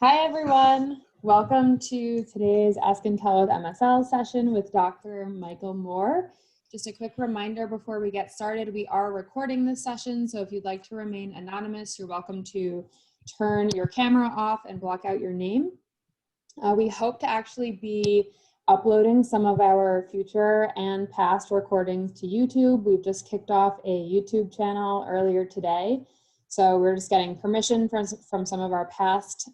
Hi, everyone. Welcome to today's Ask and Tell with MSL session with Dr. Michael Moore. Just a quick reminder before we get started, we are recording this session, so if you'd like to remain anonymous, you're welcome to turn your camera off and block out your name. We hope to actually be uploading some of our future and past recordings to YouTube. We've just kicked off a YouTube channel earlier today. So we're just getting permission from some of our past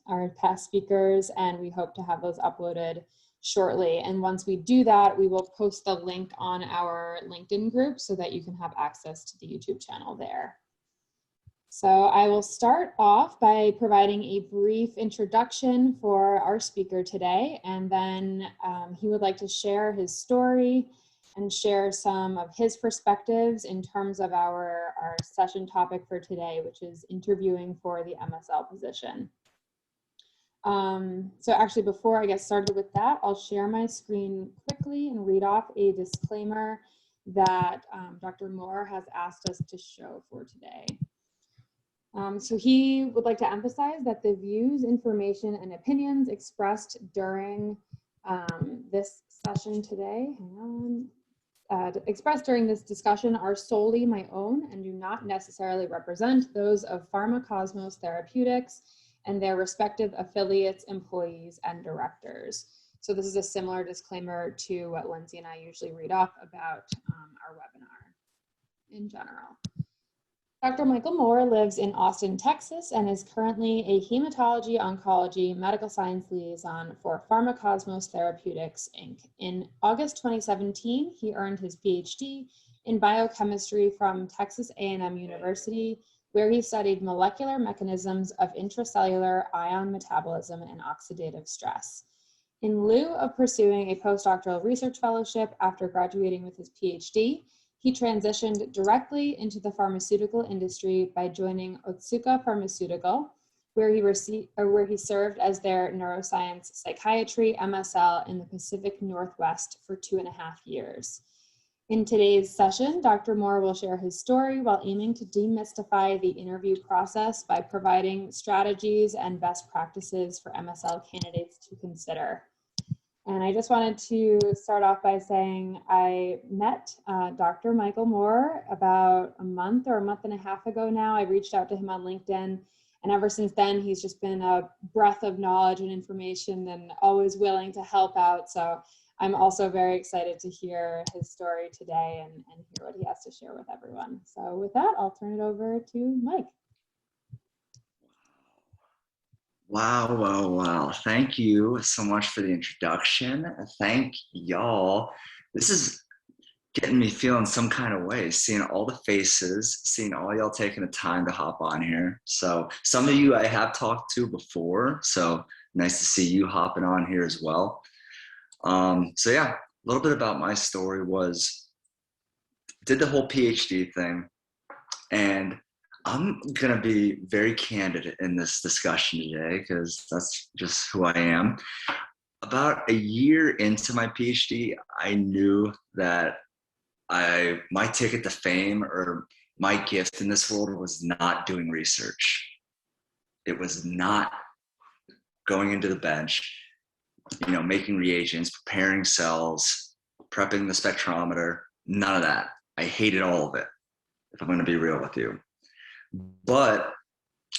speakers, and we hope to have those uploaded shortly. And once we do that, we will post the link on our LinkedIn group so that you can have access to the YouTube channel there. So I will start off by providing a brief introduction for our speaker today, and then he would like to share his story and share some of his perspectives in terms of our session topic for today, which is interviewing for the MSL position. So actually, before I get started with that, I'll share my screen quickly and read off a disclaimer that Dr. Moore has asked us to show for today. So he would like to emphasize that the views, information, and opinions expressed during this session today, expressed during this discussion are solely my own and do not necessarily represent those of Pharmacosmos Therapeutics and their respective affiliates, employees, and directors. So this is a similar disclaimer to what Lindsay and I usually read off about our webinar in general. Dr. Michael Moore lives in Austin, Texas, and is currently a hematology oncology medical science liaison for Pharmacosmos Therapeutics, Inc. In August 2017, he earned his Ph.D. in biochemistry from Texas A&M University, where he studied molecular mechanisms of intracellular ion metabolism and oxidative stress. In lieu of pursuing a postdoctoral research fellowship after graduating with his Ph.D., he transitioned directly into the pharmaceutical industry by joining Otsuka Pharmaceutical, where he served as their neuroscience psychiatry MSL in the Pacific Northwest for 2.5 years. In today's session, Dr. Moore will share his story while aiming to demystify the interview process by providing strategies and best practices for MSL candidates to consider. And I just wanted to start off by saying I met Dr. Michael Moore about a month or a month and a half ago now. I reached out to him on LinkedIn, and ever since then, he's just been a breath of knowledge and information and always willing to help out. So I'm also very excited to hear his story today and hear what he has to share with everyone. So with that, I'll turn it over to Mike. Wow. Thank you so much for the introduction. Thank y'all. This is getting me feeling some kind of way, seeing all the faces, seeing all y'all taking the time to hop on here. So some of you I have talked to before, so nice to see you hopping on here as well. So yeah, a little bit about my story was, did the whole PhD thing, and I'm going to be very candid in this discussion today because that's just who I am. About a year into my PhD, I knew that my ticket to fame or my gift in this world was not doing research. It was not going into the bench, making reagents, preparing cells, prepping the spectrometer, none of that. I hated all of it, if I'm going to be real with you. But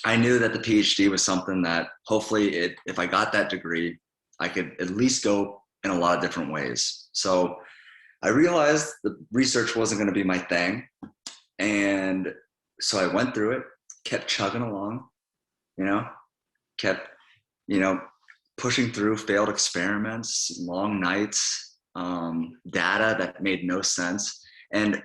I knew that the PhD was something that hopefully if I got that degree, I could at least go in a lot of different ways. So I realized the research wasn't going to be my thing. And so I went through it, kept chugging along, kept, pushing through failed experiments, long nights, data that made no sense. And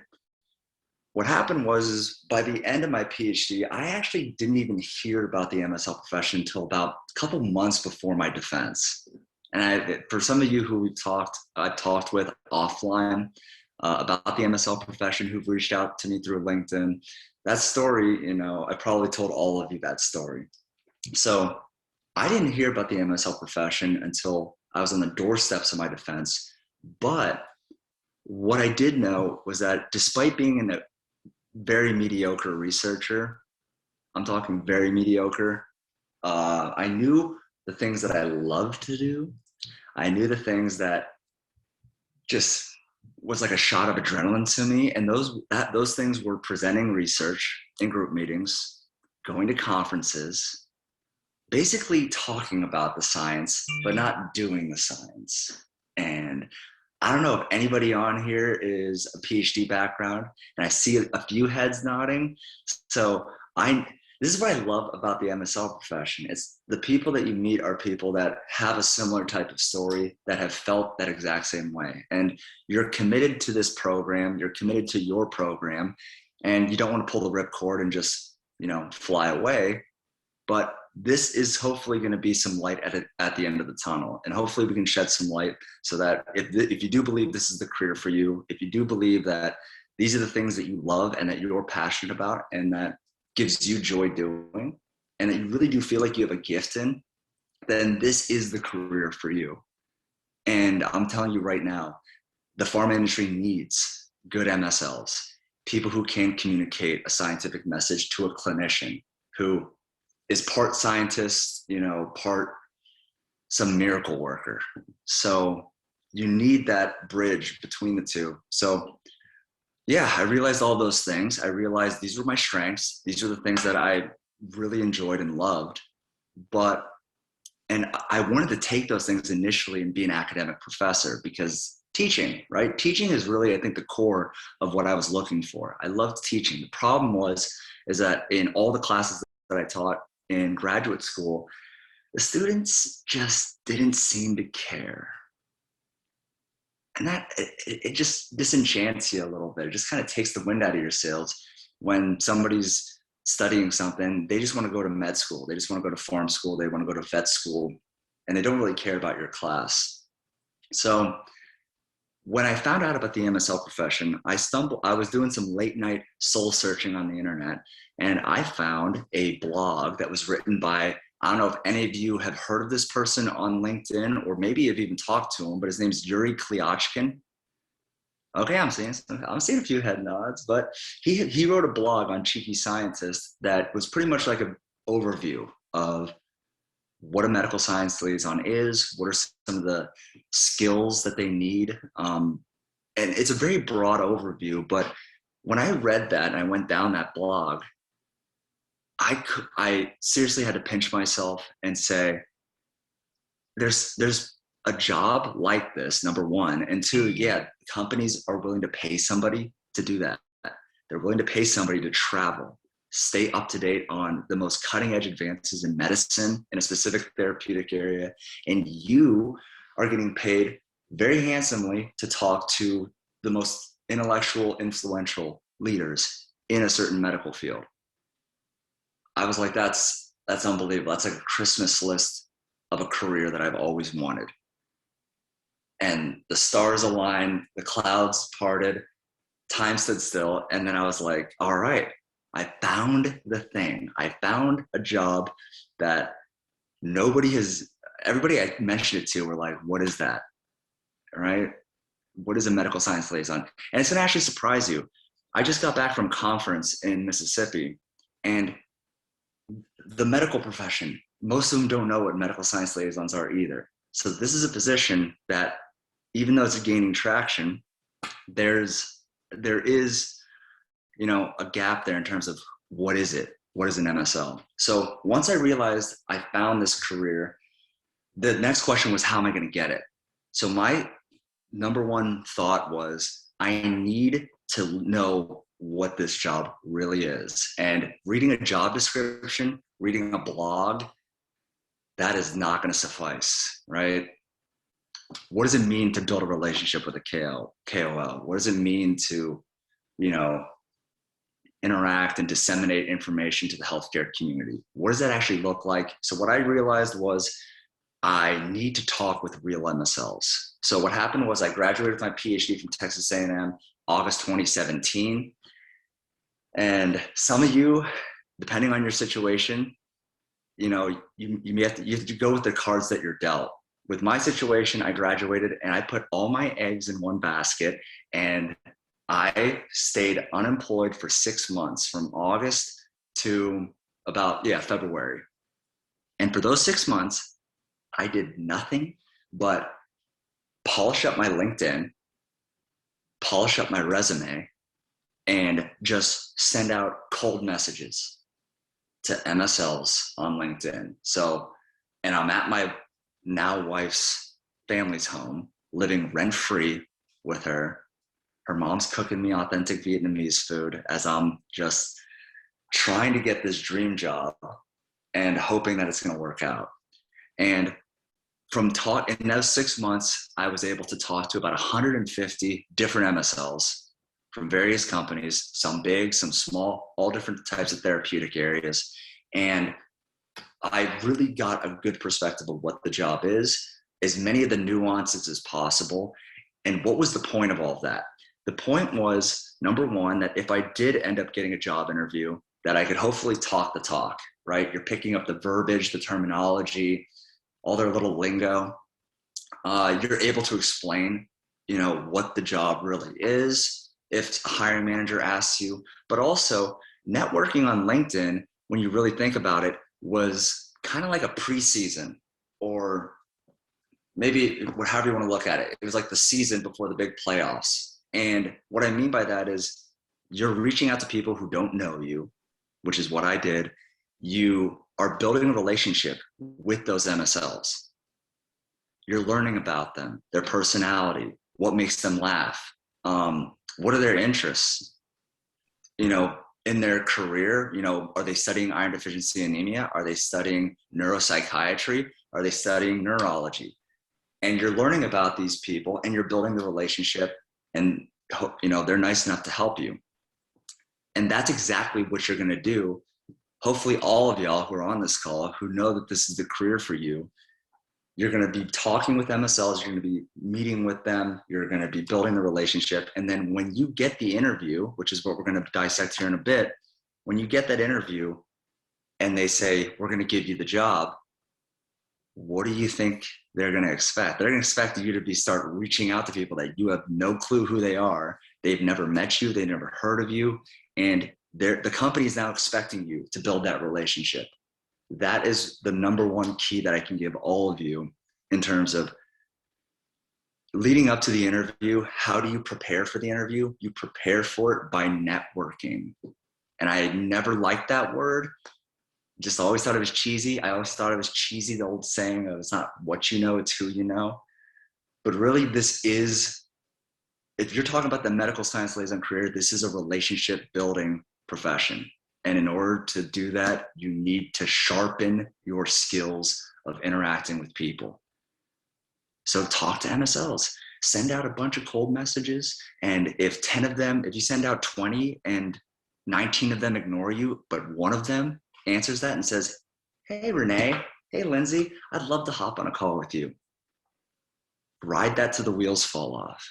what happened was by the end of my PhD, I actually didn't even hear about the MSL profession until about a couple months before my defense. And for some of you who I've talked with offline about the MSL profession who've reached out to me through LinkedIn, that story, I probably told all of you that story. So I didn't hear about the MSL profession until I was on the doorsteps of my defense. But what I did know was that despite being a very mediocre researcher, I'm talking very mediocre, I knew the things that I love to do. I knew the things that just was like a shot of adrenaline to me. And those things were presenting research in group meetings, going to conferences, basically talking about the science, but not doing the science. And I don't know if anybody on here is a PhD background, and I see a few heads nodding. So this is what I love about the MSL profession. It's the people that you meet are people that have a similar type of story, that have felt that exact same way. And you're committed to this program, you're committed to your program, and you don't want to pull the ripcord and just, fly away. But this is hopefully going to be some light at the end of the tunnel. And hopefully we can shed some light so that if you do believe this is the career for you, if you do believe that these are the things that you love and that you're passionate about and that gives you joy doing, and that you really do feel like you have a gift in, then this is the career for you. And I'm telling you right now, the pharma industry needs good MSLs, people who can communicate a scientific message to a clinician who is part scientist, part some miracle worker. So you need that bridge between the two. So yeah, I realized all those things. I realized these were my strengths. These are the things that I really enjoyed and loved. And I wanted to take those things initially and be an academic professor, because teaching, right? Teaching is really, I think, the core of what I was looking for. I loved teaching. The problem is that in all the classes that I taught in graduate school, the students just didn't seem to care. And that it just disenchants you a little bit. It just kind of takes the wind out of your sails when somebody's studying something. They just want to go to med school. They just want to go to pharm school. They want to go to vet school, and they don't really care about your class. So when I found out about the MSL profession, I was doing some late night soul searching on the internet, and I found a blog that was written by, I don't know if any of you have heard of this person on LinkedIn, or maybe have even talked to him, but his name's Yuri Kliachkin. Okay, I'm seeing a few head nods, but he wrote a blog on Cheeky Scientist that was pretty much like an overview of what a medical science liaison is, what are some of the skills that they need. And it's a very broad overview, but when I read that and I went down that blog, I seriously had to pinch myself and say, there's a job like this, number one. And two, yeah, companies are willing to pay somebody to do that. They're willing to pay somebody to travel, stay up to date on the most cutting edge advances in medicine in a specific therapeutic area. And you are getting paid very handsomely to talk to the most intellectual, influential leaders in a certain medical field. I was like, that's unbelievable. That's like a Christmas list of a career that I've always wanted. And the stars aligned, the clouds parted, time stood still. And then I was like, all right, I found the thing. I found a job that everybody I mentioned it to were like, what is that? All right. What is a medical science liaison? And it's going to actually surprise you. I just got back from a conference in Mississippi, and the medical profession, most of them don't know what medical science liaisons are either. So this is a position that, even though it's gaining traction, there is, a gap there in terms of what is it? What is an MSL? So once I realized I found this career, the next question was, how am I going to get it? So my number one thought was, I need to know what this job really is. And reading a job description, reading a blog, that is not going to suffice, right? What does it mean to build a relationship with a KOL? What does it mean to, interact and disseminate information to the healthcare community? What does that actually look like? So what I realized was I need to talk with real MSLs. So what happened was I graduated with my Ph.D. from Texas A&M, August 2017. And some of you, depending on your situation, you have to go with the cards that you're dealt. With my situation, I graduated and I put all my eggs in one basket, and I stayed unemployed for 6 months, from August to about February. And for those 6 months, I did nothing but polish up my LinkedIn, polish up my resume, and just send out cold messages to MSLs on LinkedIn. So, and I'm at my now wife's family's home, living rent-free with her. Her mom's cooking me authentic Vietnamese food as I'm just trying to get this dream job and hoping that it's going to work out. And in those 6 months, I was able to talk to about 150 different MSLs from various companies, some big, some small, all different types of therapeutic areas. And I really got a good perspective of what the job is, as many of the nuances as possible. And what was the point of all of that? The point was, number one, that if I did end up getting a job interview, that I could hopefully talk the talk, right? You're picking up the verbiage, the terminology, all their little lingo. You're able to explain, what the job really is if a hiring manager asks you. But also, networking on LinkedIn, when you really think about it, was kind of like a preseason, or maybe however you want to look at it. It was like the season before the big playoffs. And what I mean by that is you're reaching out to people who don't know you, which is what I did. You are building a relationship with those MSLs. You're learning about them, their personality, what makes them laugh, what are their interests, in their career. Are they studying iron deficiency anemia? Are they studying neuropsychiatry? Are they studying neurology? And you're learning about these people and you're building the relationship, and they're nice enough to help you. And that's exactly what you're going to do. Hopefully all of y'all who are on this call who know that this is the career for you, you're going to be talking with MSLs, you're going to be meeting with them, you're going to be building the relationship. And then when you get the interview, which is what we're going to dissect here in a bit, when you get that interview and they say, we're going to give you the job, what do you think they're going to expect? They're going to expect you to start reaching out to people that you have no clue who they are. They've never met you. They've never heard of you. And the company is now expecting you to build that relationship. That is the number one key that I can give all of you in terms of leading up to the interview. How do you prepare for the interview? You prepare for it by networking. And I never liked that word. Just always thought it was cheesy. I always thought it was cheesy, the old saying of it's not what you know, it's who you know. But really, if you're talking about the medical science liaison career, this is a relationship building profession. And in order to do that, you need to sharpen your skills of interacting with people. So talk to MSLs, send out a bunch of cold messages. And if you send out 20 and 19 of them ignore you, but one of them answers that and says, hey, Renee, hey, Lindsay, I'd love to hop on a call with you. Ride that till the wheels fall off.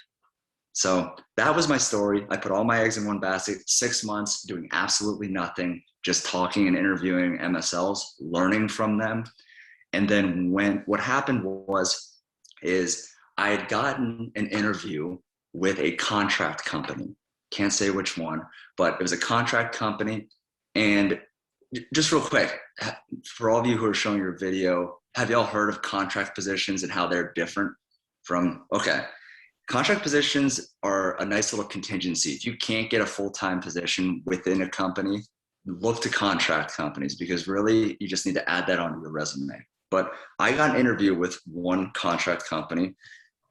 So that was my story. I put all my eggs in one basket, 6 months doing absolutely nothing, just talking and interviewing MSLs, learning from them. And then what happened is I had gotten an interview with a contract company. Can't say which one, but it was a contract company. And just real quick, for all of you who are showing your video, have y'all heard of contract positions and how they're different from, okay. Contract positions are a nice little contingency. If you can't get a full-time position within a company, look to contract companies, because really you just need to add that onto your resume. But I got an interview with one contract company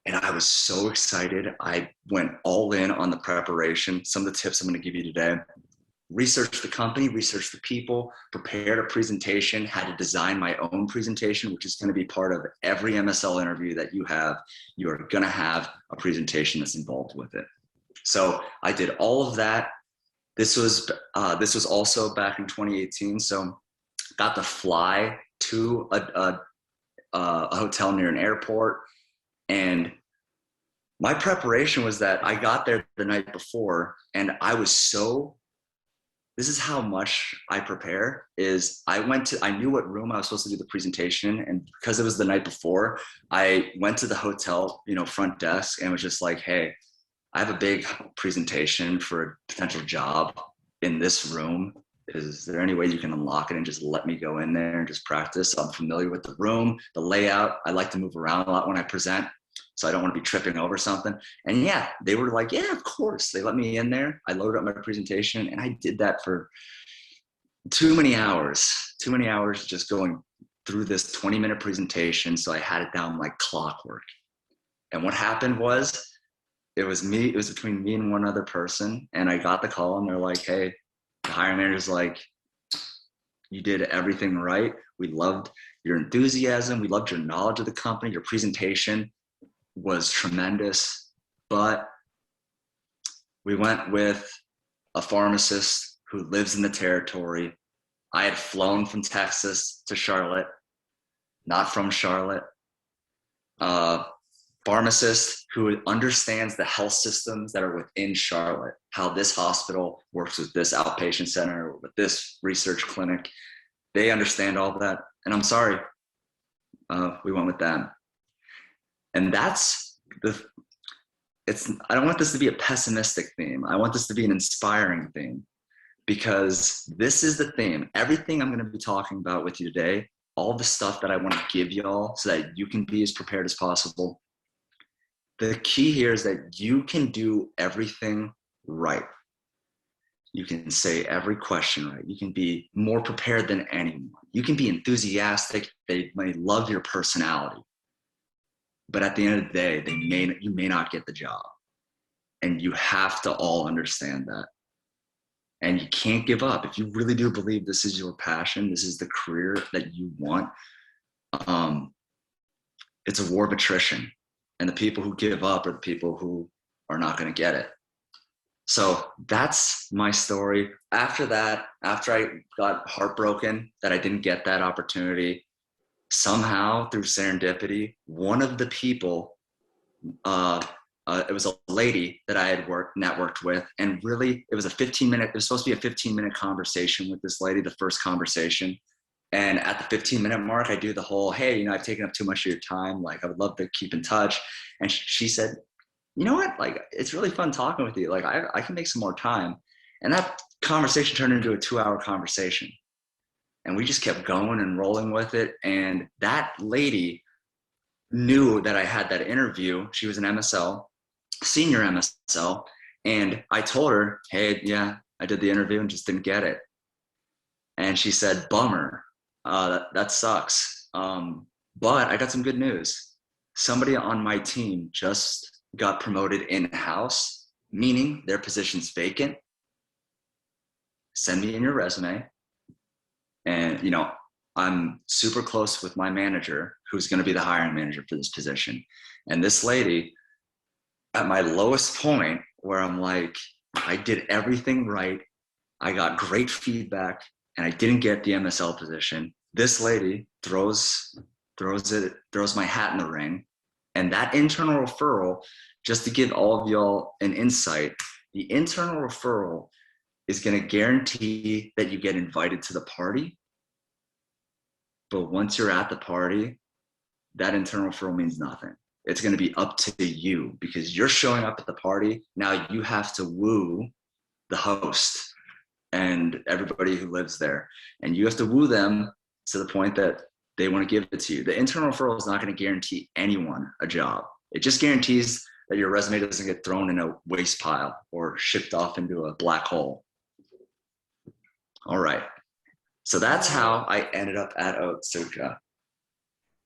and I was so excited. I went all in on the preparation. Some of the tips I'm going to give you today: research the company, research the people, prepared a presentation, had to design my own presentation, which is going to be part of every MSL interview that you have. You are going to have a presentation that's involved with it. So I did all of that. This was also back in 2018. So got to fly to a hotel near an airport. And my preparation was that I got there the night before and this is how much I prepare. I knew what room I was supposed to do the presentation in, and because it was the night before, I went to the hotel, front desk, and was just like, hey, I have a big presentation for a potential job in this room. is there any way you can unlock it and just let me go in there and just practice? I'm familiar with the room, the layout. I like to move around a lot when I present, so I don't want to be tripping over something. And yeah, they were like, yeah, of course. They let me in there. I loaded up my presentation, and I did that for too many hours just going through this 20-minute presentation. So I had it down like clockwork. And what happened was, it was between me and one other person. And I got the call, and they're like, hey, the hiring manager's like, you did everything right. We loved your enthusiasm. We loved your knowledge of the company. Your presentation was tremendous. But we went with a pharmacist who lives in the territory. I had flown from Texas to Charlotte, not from Charlotte. Pharmacist who understands the health systems that are within Charlotte, how this hospital works with this outpatient center, with this research clinic. They understand all of that. And I'm sorry, we went with them. And that's I don't want this to be a pessimistic theme. I want this to be an inspiring theme, because this is the theme. Everything I'm going to be talking about with you today, all the stuff that I want to give y'all so that you can be as prepared as possible. The key here is that you can do everything right. You can say every question right. You can be more prepared than anyone. You can be enthusiastic. They may love your personality. But at the end of the day, you may not get the job. And you have to all understand that. And you can't give up. If you really do believe this is your passion, this is the career that you want, it's a war of attrition. And the people who give up are the people who are not going to get it. So that's my story. After that, after I got heartbroken that I didn't get that opportunity, somehow through serendipity, one of the people, it was a lady that I had networked with, and really it was it was supposed to be a 15-minute conversation with this lady, the first conversation. And at the 15-minute mark, I do the whole, hey, I've taken up too much of your time. Like, I would love to keep in touch. And she said, you know what? Like, it's really fun talking with you. Like, I can make some more time. And that conversation turned into a 2-hour conversation. And we just kept going and rolling with it. And that lady knew that I had that interview. She was an MSL, senior MSL. And I told her, hey, yeah, I did the interview and just didn't get it. And she said, bummer. That sucks. But I got some good news. Somebody on my team just got promoted in-house, meaning their position's vacant. Send me in your resume. And, I'm super close with my manager, who's going to be the hiring manager for this position. And this lady, at my lowest point, where I'm like, I did everything right. I got great feedback, and I didn't get the MSL position. This lady throws my hat in the ring. And that internal referral, just to give all of y'all an insight, the internal referral is going to guarantee that you get invited to the party. But once you're at the party, that internal referral means nothing. It's going to be up to you, because you're showing up at the party. Now you have to woo the host and everybody who lives there. And you have to woo them to the point that they want to give it to you. The internal referral is not going to guarantee anyone a job. It just guarantees that your resume doesn't get thrown in a waste pile or shipped off into a black hole. All right. So that's how I ended up at Otsuka.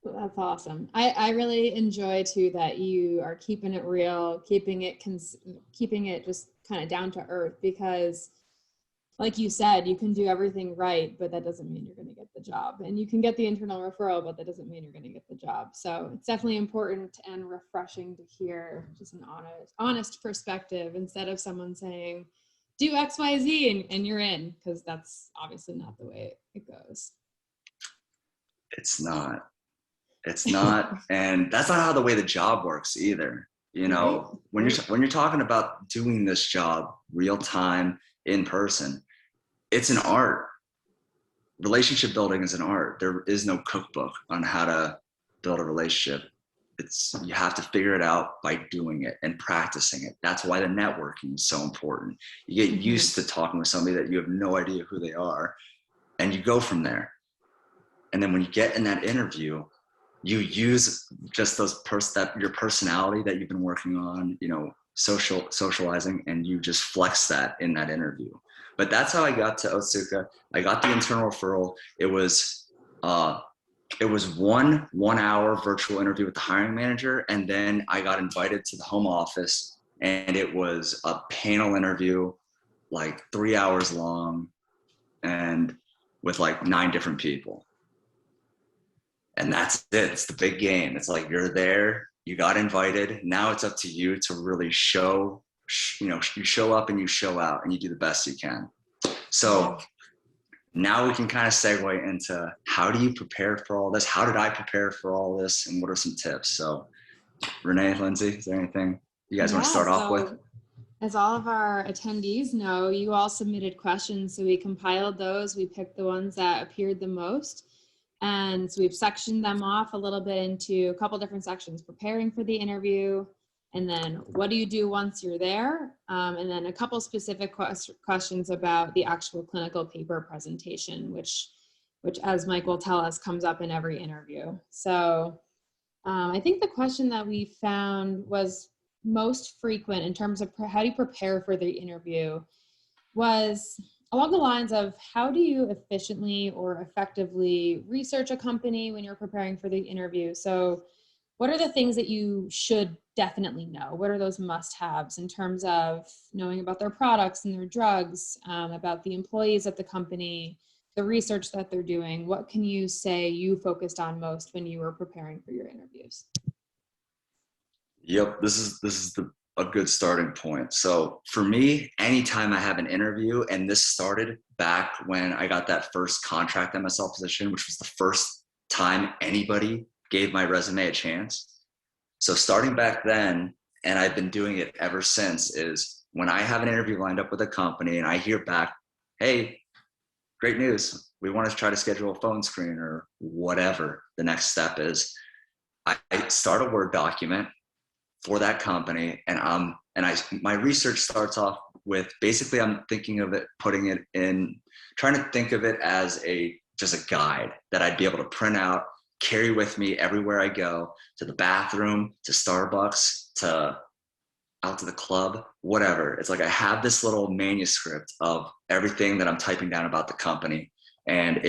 That's awesome. I really enjoy too that you are keeping it real, keeping it just kind of down to earth, because like you said, you can do everything right, but that doesn't mean you're going to get the job. And you can get the internal referral, but that doesn't mean you're going to get the job. So it's definitely important and refreshing to hear just an honest perspective, instead of someone saying, do X, Y, Z, and you're in, because that's obviously not the way it goes. It's not. And that's not how the way the job works either. When you're talking about doing this job real time, in person, it's an art. Relationship building is an art. There is no cookbook on how to build a relationship. you have to figure it out by doing it and practicing it. That's why the networking is so important. You get used to talking with somebody that you have no idea who they are, and you go from there. And then when you get in that interview, you use just your personality that you've been working on, socializing, and you just flex that in that interview. But that's how I got to Otsuka. I got the internal referral. It was 1 hour virtual interview with the hiring manager, and then I got invited to the home office, and it was a panel interview, like 3 hours long, and with like 9 different people. And that's it. It's the big game. It's like, you're there, you got invited. Now it's up to you to really you show up and you show out and you do the best you can. So now we can kind of segue into, how do you prepare for all this? How did I prepare for all this? And what are some tips? So Renee, Lindsay, is there anything you guys want to start off with? As all of our attendees know, you all submitted questions. So we compiled those. We picked the ones that appeared the most. And so we've sectioned them off a little bit into a couple different sections: preparing for the interview, and then what do you do once you're there? And then a couple specific questions about the actual clinical paper presentation, which as Mike will tell us, comes up in every interview. So I think the question that we found was most frequent in terms of how do you prepare for the interview was along the lines of, how do you efficiently or effectively research a company when you're preparing for the interview? So what are the things that you should definitely know? What are those must-haves in terms of knowing about their products and their drugs, about the employees at the company, the research that they're doing? What can you say you focused on most when you were preparing for your interviews? Yep, this is a good starting point. So for me, anytime I have an interview, and this started back when I got that first contract MSL position, which was the first time anybody gave my resume a chance. So starting back then, and I've been doing it ever since, is when I have an interview lined up with a company and I hear back, hey, great news, we want to try to schedule a phone screen or whatever the next step is, I start a Word document for that company, and my research starts off with, basically I'm thinking of it, trying to think of it as just a guide that I'd be able to print out, carry with me everywhere I go, to the bathroom, to Starbucks, out to the club, whatever. It's like I have this little manuscript of everything that I'm typing down about the company, and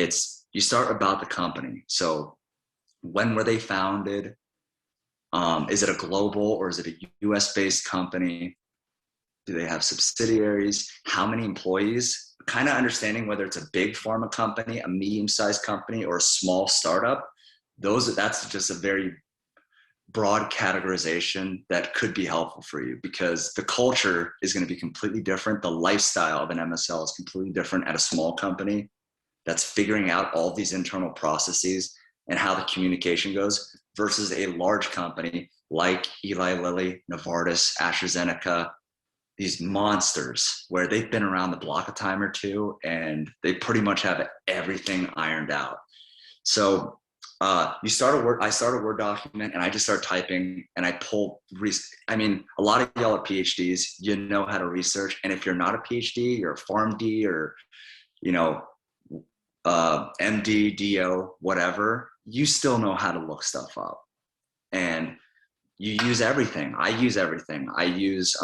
you start about the company. So when were they founded? Is it a global or is it a US-based company? Do they have subsidiaries? How many employees? Kind of understanding whether it's a big pharma company, a medium-sized company, or a small startup. That's just a very broad categorization that could be helpful for you, because the culture is going to be completely different. The lifestyle of an MSL is completely different at a small company that's figuring out all these internal processes and how the communication goes, versus a large company like Eli Lilly, Novartis, AstraZeneca, these monsters where they've been around the block a time or two and they pretty much have everything ironed out. So I start a Word document and I just start typing, and I pull, a lot of y'all are PhDs, you know how to research. And if you're not a PhD, you're a PharmD or, MD, DO, whatever, you still know how to look stuff up. And you use everything. I use everything. I use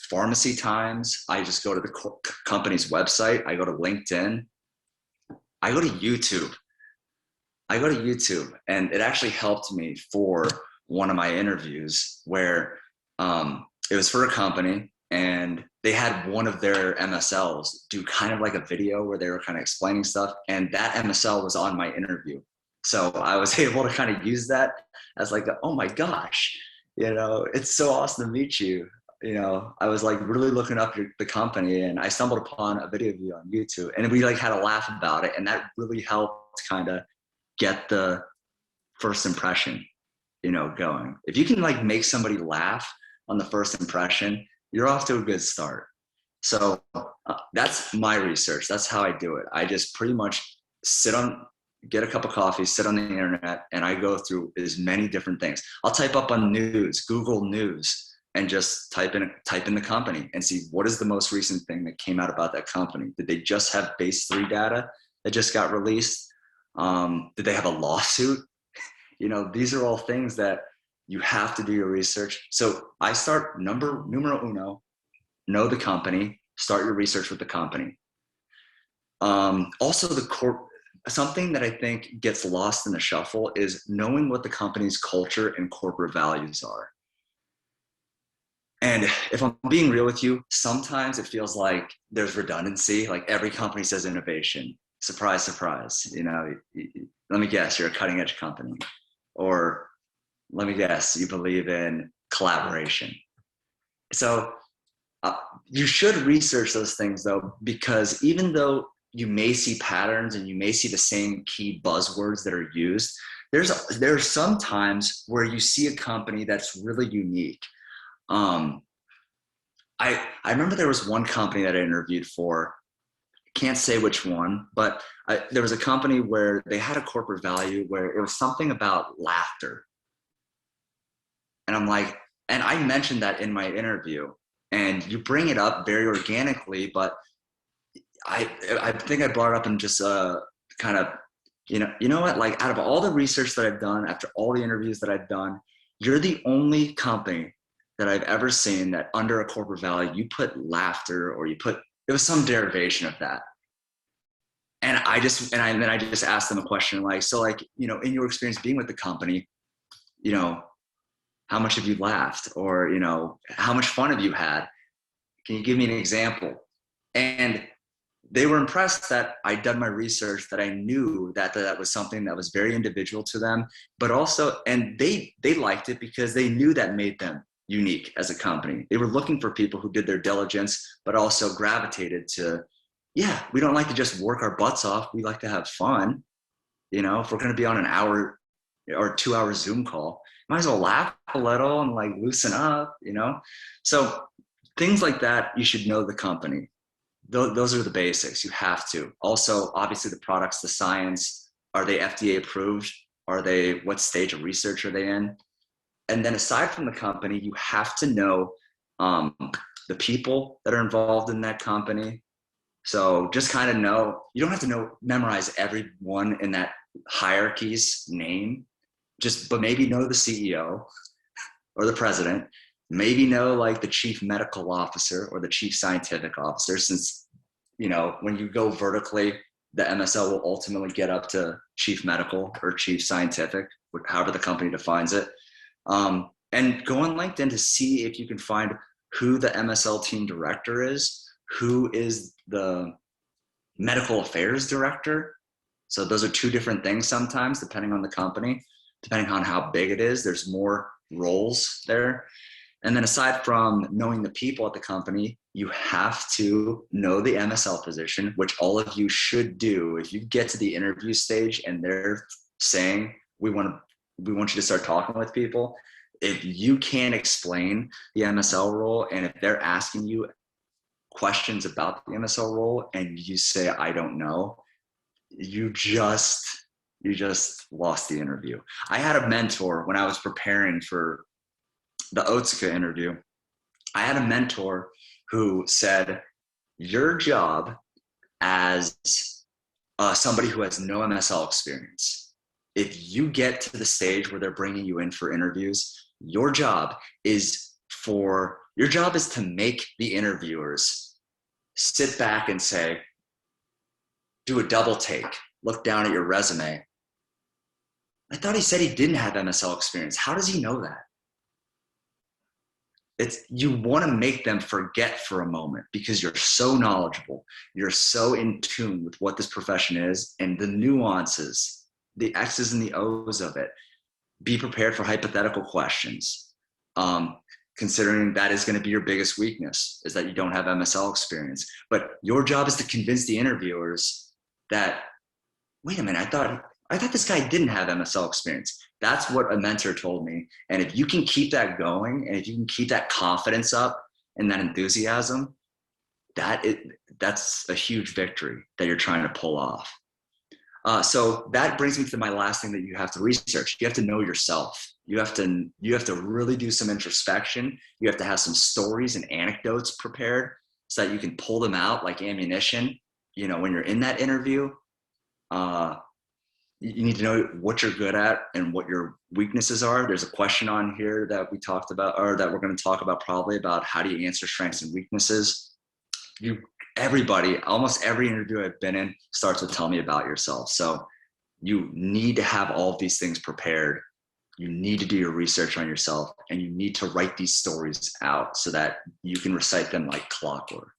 Pharmacy Times. I just go to the company's website. I go to LinkedIn. I go to YouTube. And it actually helped me for one of my interviews where it was for a company, and they had one of their MSLs do kind of like a video where they were kind of explaining stuff, and that MSL was on my interview. So I was able to kind of use that as like, oh my gosh, it's so awesome to meet you. I was like really looking up the company, and I stumbled upon a video of you on YouTube, and we like had a laugh about it. And that really helped kind of get the first impression, going. If you can like make somebody laugh on the first impression, you're off to a good start. So that's my research. That's how I do it. I just pretty much get a cup of coffee, sit on the internet, and I go through as many different things. I'll type up on news, Google News, and just type in the company and see what is the most recent thing that came out about that company. Did they just have phase 3 data that just got released? Did they have a lawsuit? You know, these are all things that you have to do your research. So I start numero uno, know the company, start your research with the company. Also something that I think gets lost in the shuffle is knowing what the company's culture and corporate values are. And if I'm being real with you, sometimes it feels like there's redundancy. Like every company says innovation. Surprise, surprise. You know, let me guess, you're a cutting edge company. Or let me guess, you believe in collaboration. So you should research those things though, because even though you may see patterns and you may see the same key buzzwords that are used, there are some times where you see a company that's really unique. I remember there was one company that I interviewed for, can't say which one, but there was a company where they had a corporate value where it was something about laughter. And I'm like, and I mentioned that in my interview, and you bring it up very organically, but I think I brought it up in just kind of, you know what, like out of all the research that I've done, after all the interviews that I've done, you're the only company that I've ever seen that under a corporate value, you put laughter or it was some derivation of that. And then I just asked them a question like, so like, you know, in your experience being with the company, you know, how much have you laughed? Or, you know, how much fun have you had? Can you give me an example? And they were impressed that I'd done my research, that I knew that was something that was very individual to them, but also, and they liked it because they knew that made them unique as a company. They were looking for people who did their diligence, but also gravitated to, yeah, we don't like to just work our butts off. We like to have fun. You know, if we're going to be on an hour or 2 hour Zoom call, might as well laugh a little and like loosen up, you know? So things like that, you should know the company. Those are the basics. You have to. Also, obviously the products, the science, are they FDA approved? What stage of research are they in? And then aside from the company, you have to know the people that are involved in that company. So just kind of know, you don't have to memorize everyone in that hierarchy's name, but maybe know the CEO or the president, maybe know like the chief medical officer or the chief scientific officer, since, you know, when you go vertically, the MSL will ultimately get up to chief medical or chief scientific, however the company defines it. And go on LinkedIn to see if you can find who the MSL team director is, who is the medical affairs director. So those are two different things sometimes, depending on the company, depending on how big it is, there's more roles there. And then aside from knowing the people at the company, you have to know the MSL position, which all of you should do. If you get to the interview stage and they're saying, we want you to start talking with people, if you can't explain the MSL role, and if they're asking you questions about the MSL role and you say, I don't know, you just lost the interview. I had a mentor when I was preparing for the Otsuka interview. I had a mentor who said, your job as somebody who has no MSL experience, if you get to the stage where they're bringing you in for interviews, your job is to make the interviewers sit back and say, do a double take, look down at your resume. I thought he said he didn't have MSL experience. How does he know that? You want to make them forget for a moment because you're so knowledgeable. You're so in tune with what this profession is and the nuances, the X's and the O's of it. Be prepared for hypothetical questions. Considering that is going to be your biggest weakness, is that you don't have MSL experience. But your job is to convince the interviewers that, wait a minute, I thought this guy didn't have MSL experience. That's what a mentor told me. And if you can keep that going, and if you can keep that confidence up and that enthusiasm, that's a huge victory that you're trying to pull off. So that brings me to my last thing that you have to research. You have to know yourself. You have to really do some introspection. You have to have some stories and anecdotes prepared so that you can pull them out like ammunition. You know, when you're in that interview, you need to know what you're good at and what your weaknesses are. There's a question on here that we talked about, or that we're going to talk about probably, about how do you answer strengths and weaknesses. Everybody, almost every interview I've been in starts with tell me about yourself. So you need to have all of these things prepared. You need to do your research on yourself, and you need to write these stories out so that you can recite them like clockwork.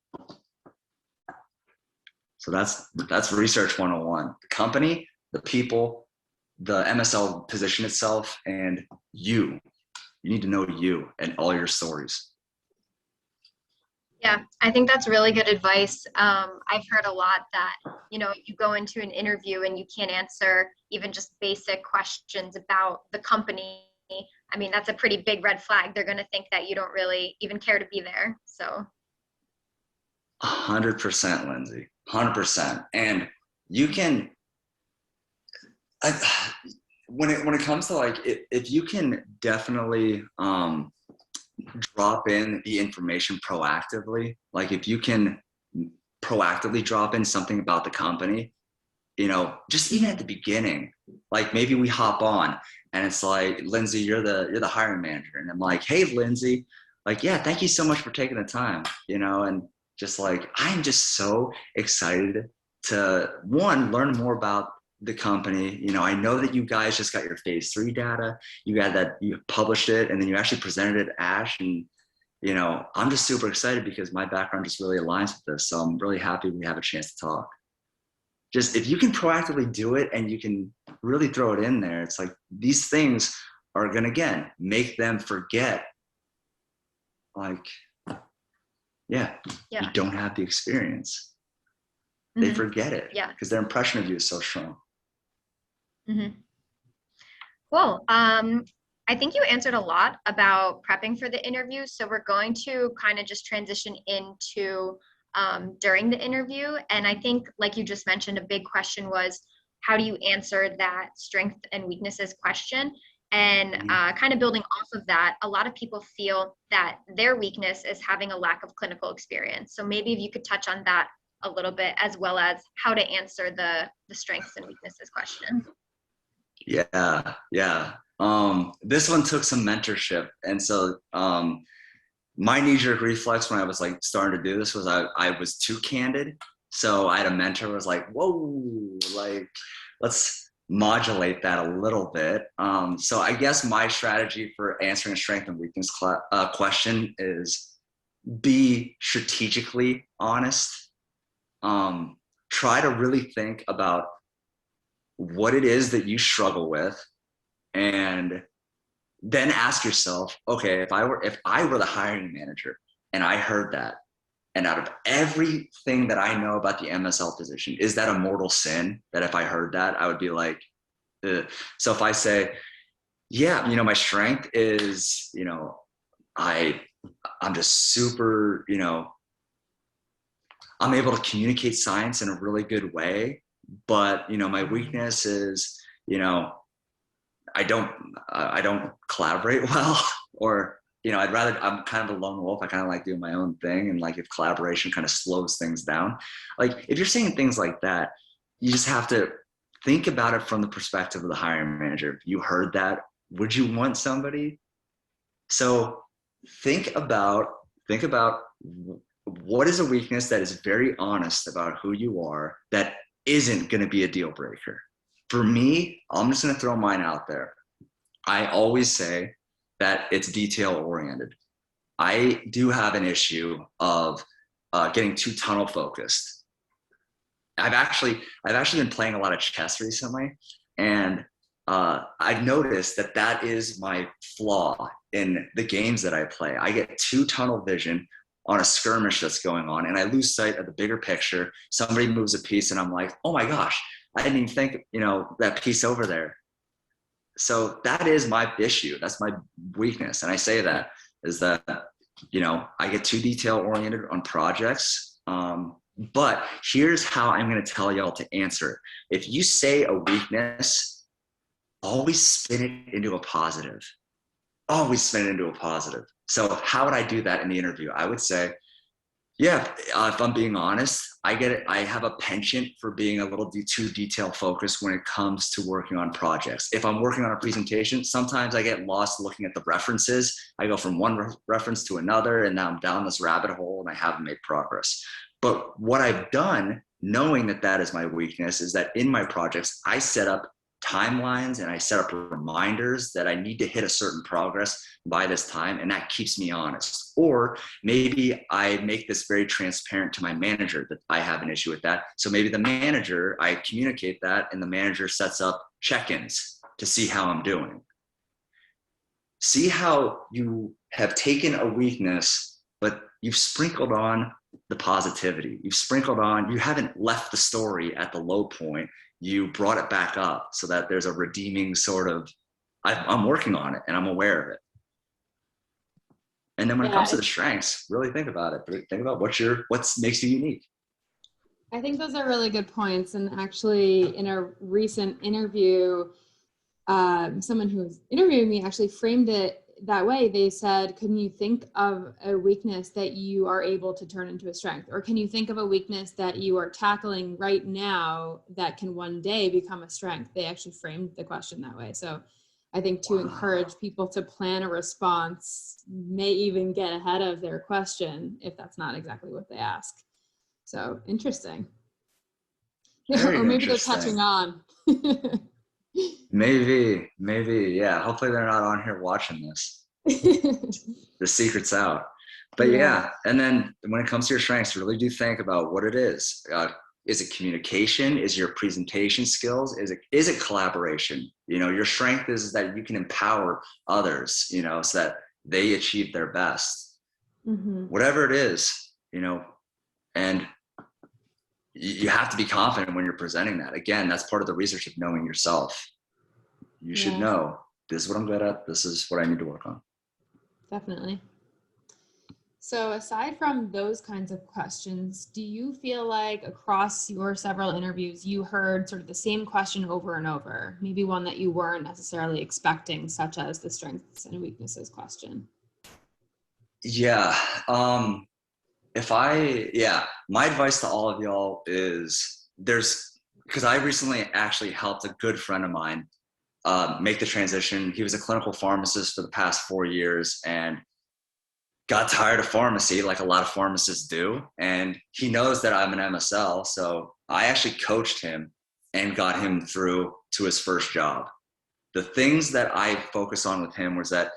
So that's research 101. The company, the people, the MSL position itself, and you need to know you and all your stories. Yeah, I think that's really good advice. I've heard a lot that, you know, you go into an interview and you can't answer even just basic questions about the company. I mean, that's a pretty big red flag. They're going to think that you don't really even care to be there. So 100%, Lindsay, 100%. And you can, when it comes to like, if you can definitely drop in the information proactively, like if you can proactively drop in something about the company, you know, just even at the beginning, like maybe we hop on and it's like, Lindsay, you're the hiring manager. And I'm like, hey, Lindsay, like, yeah, thank you so much for taking the time, you know, and just like, I'm just so excited to, one, learn more about the company. You know, I know that you guys just got your phase 3 data, you published it, and then you actually presented it at ASH. And, you know, I'm just super excited because my background just really aligns with this. So I'm really happy we have a chance to talk. Just if you can proactively do it and you can really throw it in there, it's like these things are going to, again, make them forget, like, you don't have the experience. They forget it because their impression of you is so strong. Cool. I think you answered a lot about prepping for the interview. So we're going to kind of just transition into during the interview. And I think, like you just mentioned, a big question was, how do you answer that strength and weaknesses question? And kind of building off of that, a lot of people feel that their weakness is having a lack of clinical experience. So maybe if you could touch on that a little bit, as well as how to answer the strengths and weaknesses question. Yeah. This one took some mentorship. And so my knee-jerk reflex when I was like starting to do this was I was too candid. So I had a mentor who was like, whoa, like, let's modulate that a little bit. So I guess my strategy for answering a strength and weakness question is be strategically honest. Try to really think about what it is that you struggle with, and then ask yourself, okay, if I were the hiring manager and I heard that, and out of everything that I know about the MSL position, is that a mortal sin that if I heard that, I would be like, ugh. So if I say, yeah, you know, my strength is, you know, I'm just super, you know, I'm able to communicate science in a really good way, but, you know, my weakness is, you know, I don't collaborate well, or, you know, I'm kind of a lone wolf. I kind of like doing my own thing. And like, if collaboration kind of slows things down, like if you're saying things like that, you just have to think about it from the perspective of the hiring manager. If you heard that, would you want somebody? So think about what is a weakness that is very honest about who you are, that isn't going to be a deal breaker. For me, I'm just going to throw mine out there. I always say that it's detail oriented. I do have an issue of getting too tunnel focused. I've actually been playing a lot of chess recently, and I've noticed that is my flaw in the games that I play. I get too tunnel vision on a skirmish that's going on, and I lose sight of the bigger picture. Somebody moves a piece, and I'm like, oh my gosh, I didn't even think, you know, that piece over there. So that is my issue. That's my weakness. And I say that is that, you know, I get too detail oriented on projects. But here's how I'm going to tell y'all to answer. If you say a weakness, always spin it into a positive. Always spin it into a positive. So how would I do that in the interview? I would say, yeah, if I'm being honest, I get it. I have a penchant for being a little too detail focused when it comes to working on projects. If I'm working on a presentation, sometimes I get lost looking at the references. I go from one reference to another, and now I'm down this rabbit hole and I haven't made progress. But what I've done, knowing that that is my weakness, is that in my projects, I set up timelines and I set up reminders that I need to hit a certain progress by this time, and that keeps me honest. Or maybe I make this very transparent to my manager that I have an issue with that. So maybe the manager, I communicate that, and the manager sets up check-ins to see how I'm doing. See how you have taken a weakness, but you've sprinkled on the positivity. You've sprinkled on, you haven't left the story at the low point. You brought it back up so that there's a redeeming sort of, I'm working on it and I'm aware of it. And then when it comes to the strengths, really think about it. Think about what makes you unique. I think those are really good points. And actually, in a recent interview, someone who was interviewing me actually framed it that way. They said, can you think of a weakness that you are able to turn into a strength? Or can you think of a weakness that you are tackling right now that can one day become a strength? They actually framed the question that way. So I think to encourage people to plan a response may even get ahead of their question if that's not exactly what they ask. So interesting. Very or maybe interesting. They're catching on. Maybe, yeah. Hopefully they're not on here watching this. The secret's out. But yeah, and then when it comes to your strengths, really do think about what it is. Is it communication? Is your presentation skills? Is it collaboration? You know, your strength is that you can empower others, you know, so that they achieve their best. Mm-hmm. Whatever it is, you know, and you have to be confident when you're presenting that. Again, that's part of the research of knowing yourself. You should know, this is what I'm good at. This is what I need to work on. Definitely. So aside from those kinds of questions, do you feel like across your several interviews, you heard sort of the same question over and over, maybe one that you weren't necessarily expecting, such as the strengths and weaknesses question? Yeah. My advice to all of y'all is because I recently actually helped a good friend of mine make the transition. He was a clinical pharmacist for the past 4 years and got tired of pharmacy like a lot of pharmacists do. And he knows that I'm an MSL. So I actually coached him and got him through to his first job. The things that I focus on with him was that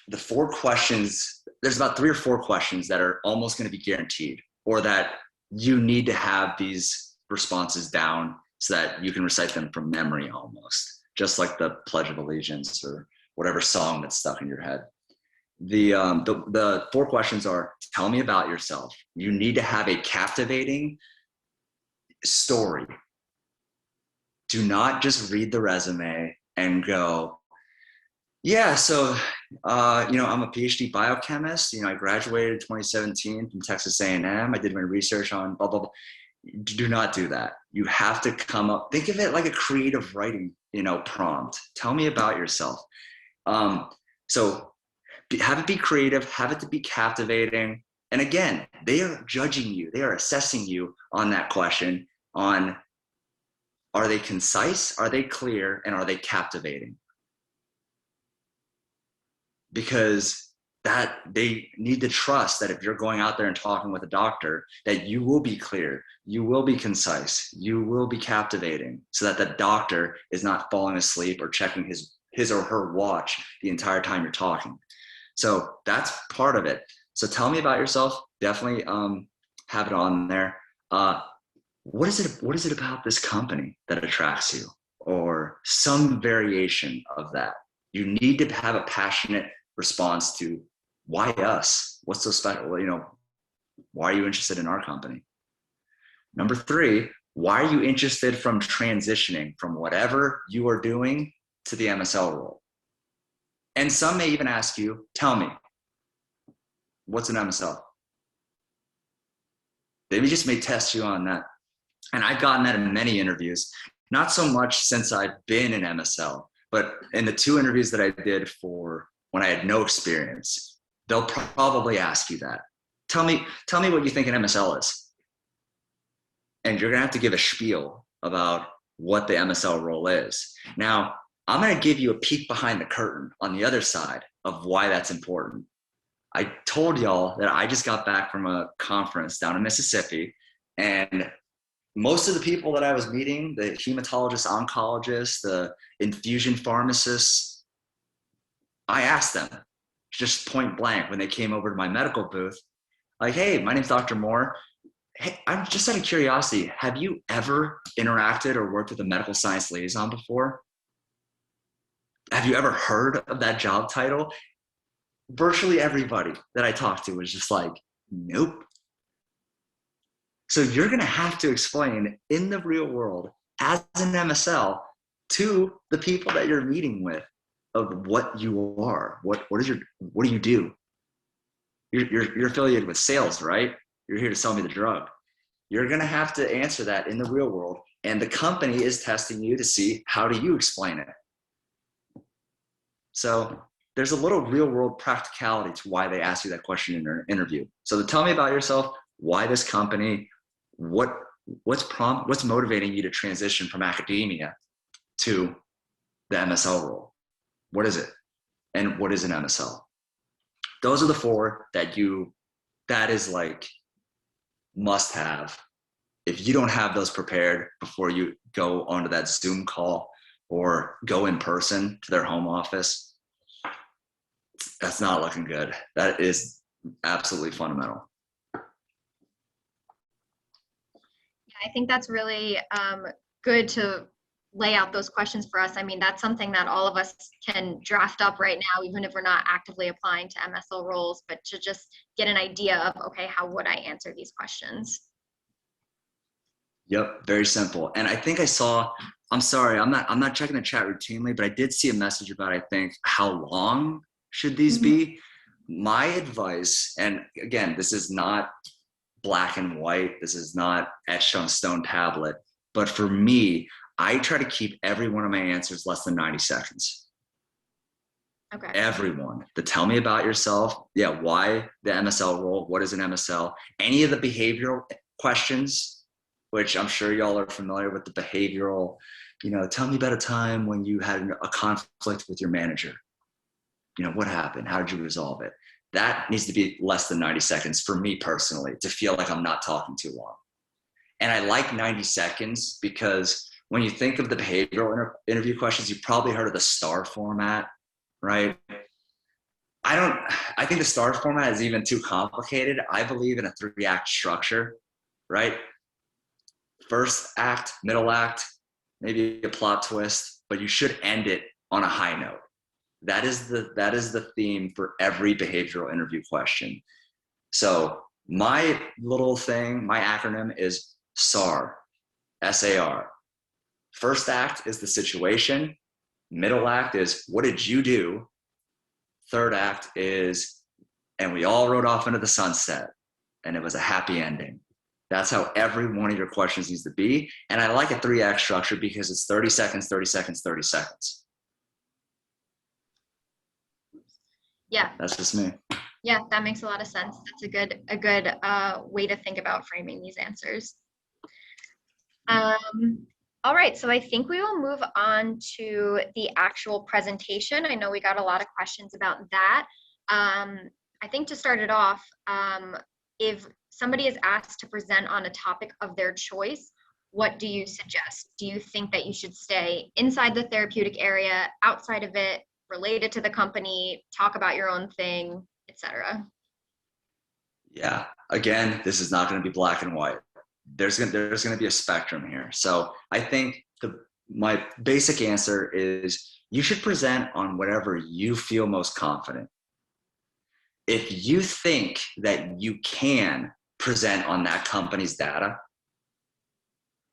the 4 questions, there's about 3 or 4 questions that are almost going to be guaranteed, or that you need to have these responses down so that you can recite them from memory almost, just like the Pledge of Allegiance or whatever song that's stuck in your head. The 4 questions are: tell me about yourself. You need to have a captivating story. Do not just read the resume and go, yeah, so, I'm a Ph.D. biochemist. I graduated in 2017 from Texas A&M. I did my research on blah, blah, blah. Do not do that. You have to think of it like a creative writing, prompt. Tell me about yourself. So have it be creative, have it to be captivating. And again, they are judging you. They are assessing you on that question on, are they concise? Are they clear? And are they captivating? Because that they need to trust that if you're going out there and talking with a doctor, that you will be clear, you will be concise, you will be captivating, so that the doctor is not falling asleep or checking his or her watch the entire time you're talking. So that's part of it. So tell me about yourself. Definitely have it on there. What is it about this company that attracts you, or some variation of that? You need to have a passionate response to, why us? What's so special? Why are you interested in our company? Number 3, why are you interested from transitioning from whatever you are doing to the MSL role? And some may even ask you, tell me, what's an MSL? They just may test you on that. And I've gotten that in many interviews, not so much since I've been in MSL, but in the 2 interviews that I did for when I had no experience, they'll probably ask you that. Tell me what you think an MSL is. And you're gonna have to give a spiel about what the MSL role is. Now, I'm gonna give you a peek behind the curtain on the other side of why that's important. I told y'all that I just got back from a conference down in Mississippi, and most of the people that I was meeting, the hematologists, oncologists, the infusion pharmacists, I asked them just point blank when they came over to my medical booth, like, hey, my name's Dr. Moore. Hey, I'm just out of curiosity, have you ever interacted or worked with a medical science liaison before? Have you ever heard of that job title? Virtually everybody that I talked to was just like, nope. So you're gonna have to explain in the real world as an MSL to the people that you're meeting with of what you are, what do you do? You're affiliated with sales, right? You're here to sell me the drug. You're gonna have to answer that in the real world, and the company is testing you to see how do you explain it. So there's a little real world practicality to why they ask you that question in your interview. So tell me about yourself, why this company, what's motivating you to transition from academia to the MSL role? What is it? And what is an MSL? Those are the 4 that is like must have. If you don't have those prepared before you go onto that Zoom call or go in person to their home office, that's not looking good. That is absolutely fundamental. I think that's really good to lay out those questions for us. I mean, that's something that all of us can draft up right now, even if we're not actively applying to MSL roles, but to just get an idea of, okay, how would I answer these questions? Yep, very simple. And I think I saw, I'm sorry, I'm not checking the chat routinely, but I did see a message about, I think, how long should these be? My advice, and again, this is not black and white, this is not etched on a stone tablet, but for me, I try to keep every one of my answers less than 90 seconds. Okay. Everyone. To tell me about yourself. Yeah, why the MSL role? What is an MSL? Any of the behavioral questions, which I'm sure y'all are familiar with the behavioral, tell me about a time when you had a conflict with your manager. What happened? How did you resolve it? That needs to be less than 90 seconds for me personally to feel like I'm not talking too long. And I like 90 seconds because when you think of the behavioral interview questions, you've probably heard of the STAR format, right? I think the STAR format is even too complicated. I believe in a 3-act structure, right? First act, middle act, maybe a plot twist, but you should end it on a high note. That is the theme for every behavioral interview question. So my little thing, my acronym is SAR, S-A-R. First act is the situation. Middle act is what did you do? Third act is, and we all rode off into the sunset and it was a happy ending. That's how every one of your questions needs to be. And I like a 3-act structure because it's 30 seconds, 30 seconds, 30 seconds. Yeah. That's just me. Yeah, that makes a lot of sense. That's a good way to think about framing these answers. All right, so I think we will move on to the actual presentation. I know we got a lot of questions about that. I think to start it off, if somebody is asked to present on a topic of their choice, what do you suggest? Do you think that you should stay inside the therapeutic area, outside of it, related to the company, talk about your own thing, etc.? Yeah, again, this is not going to be black and white. There's going to be a spectrum here. So I think my basic answer is you should present on whatever you feel most confident. If you think that you can present on that company's data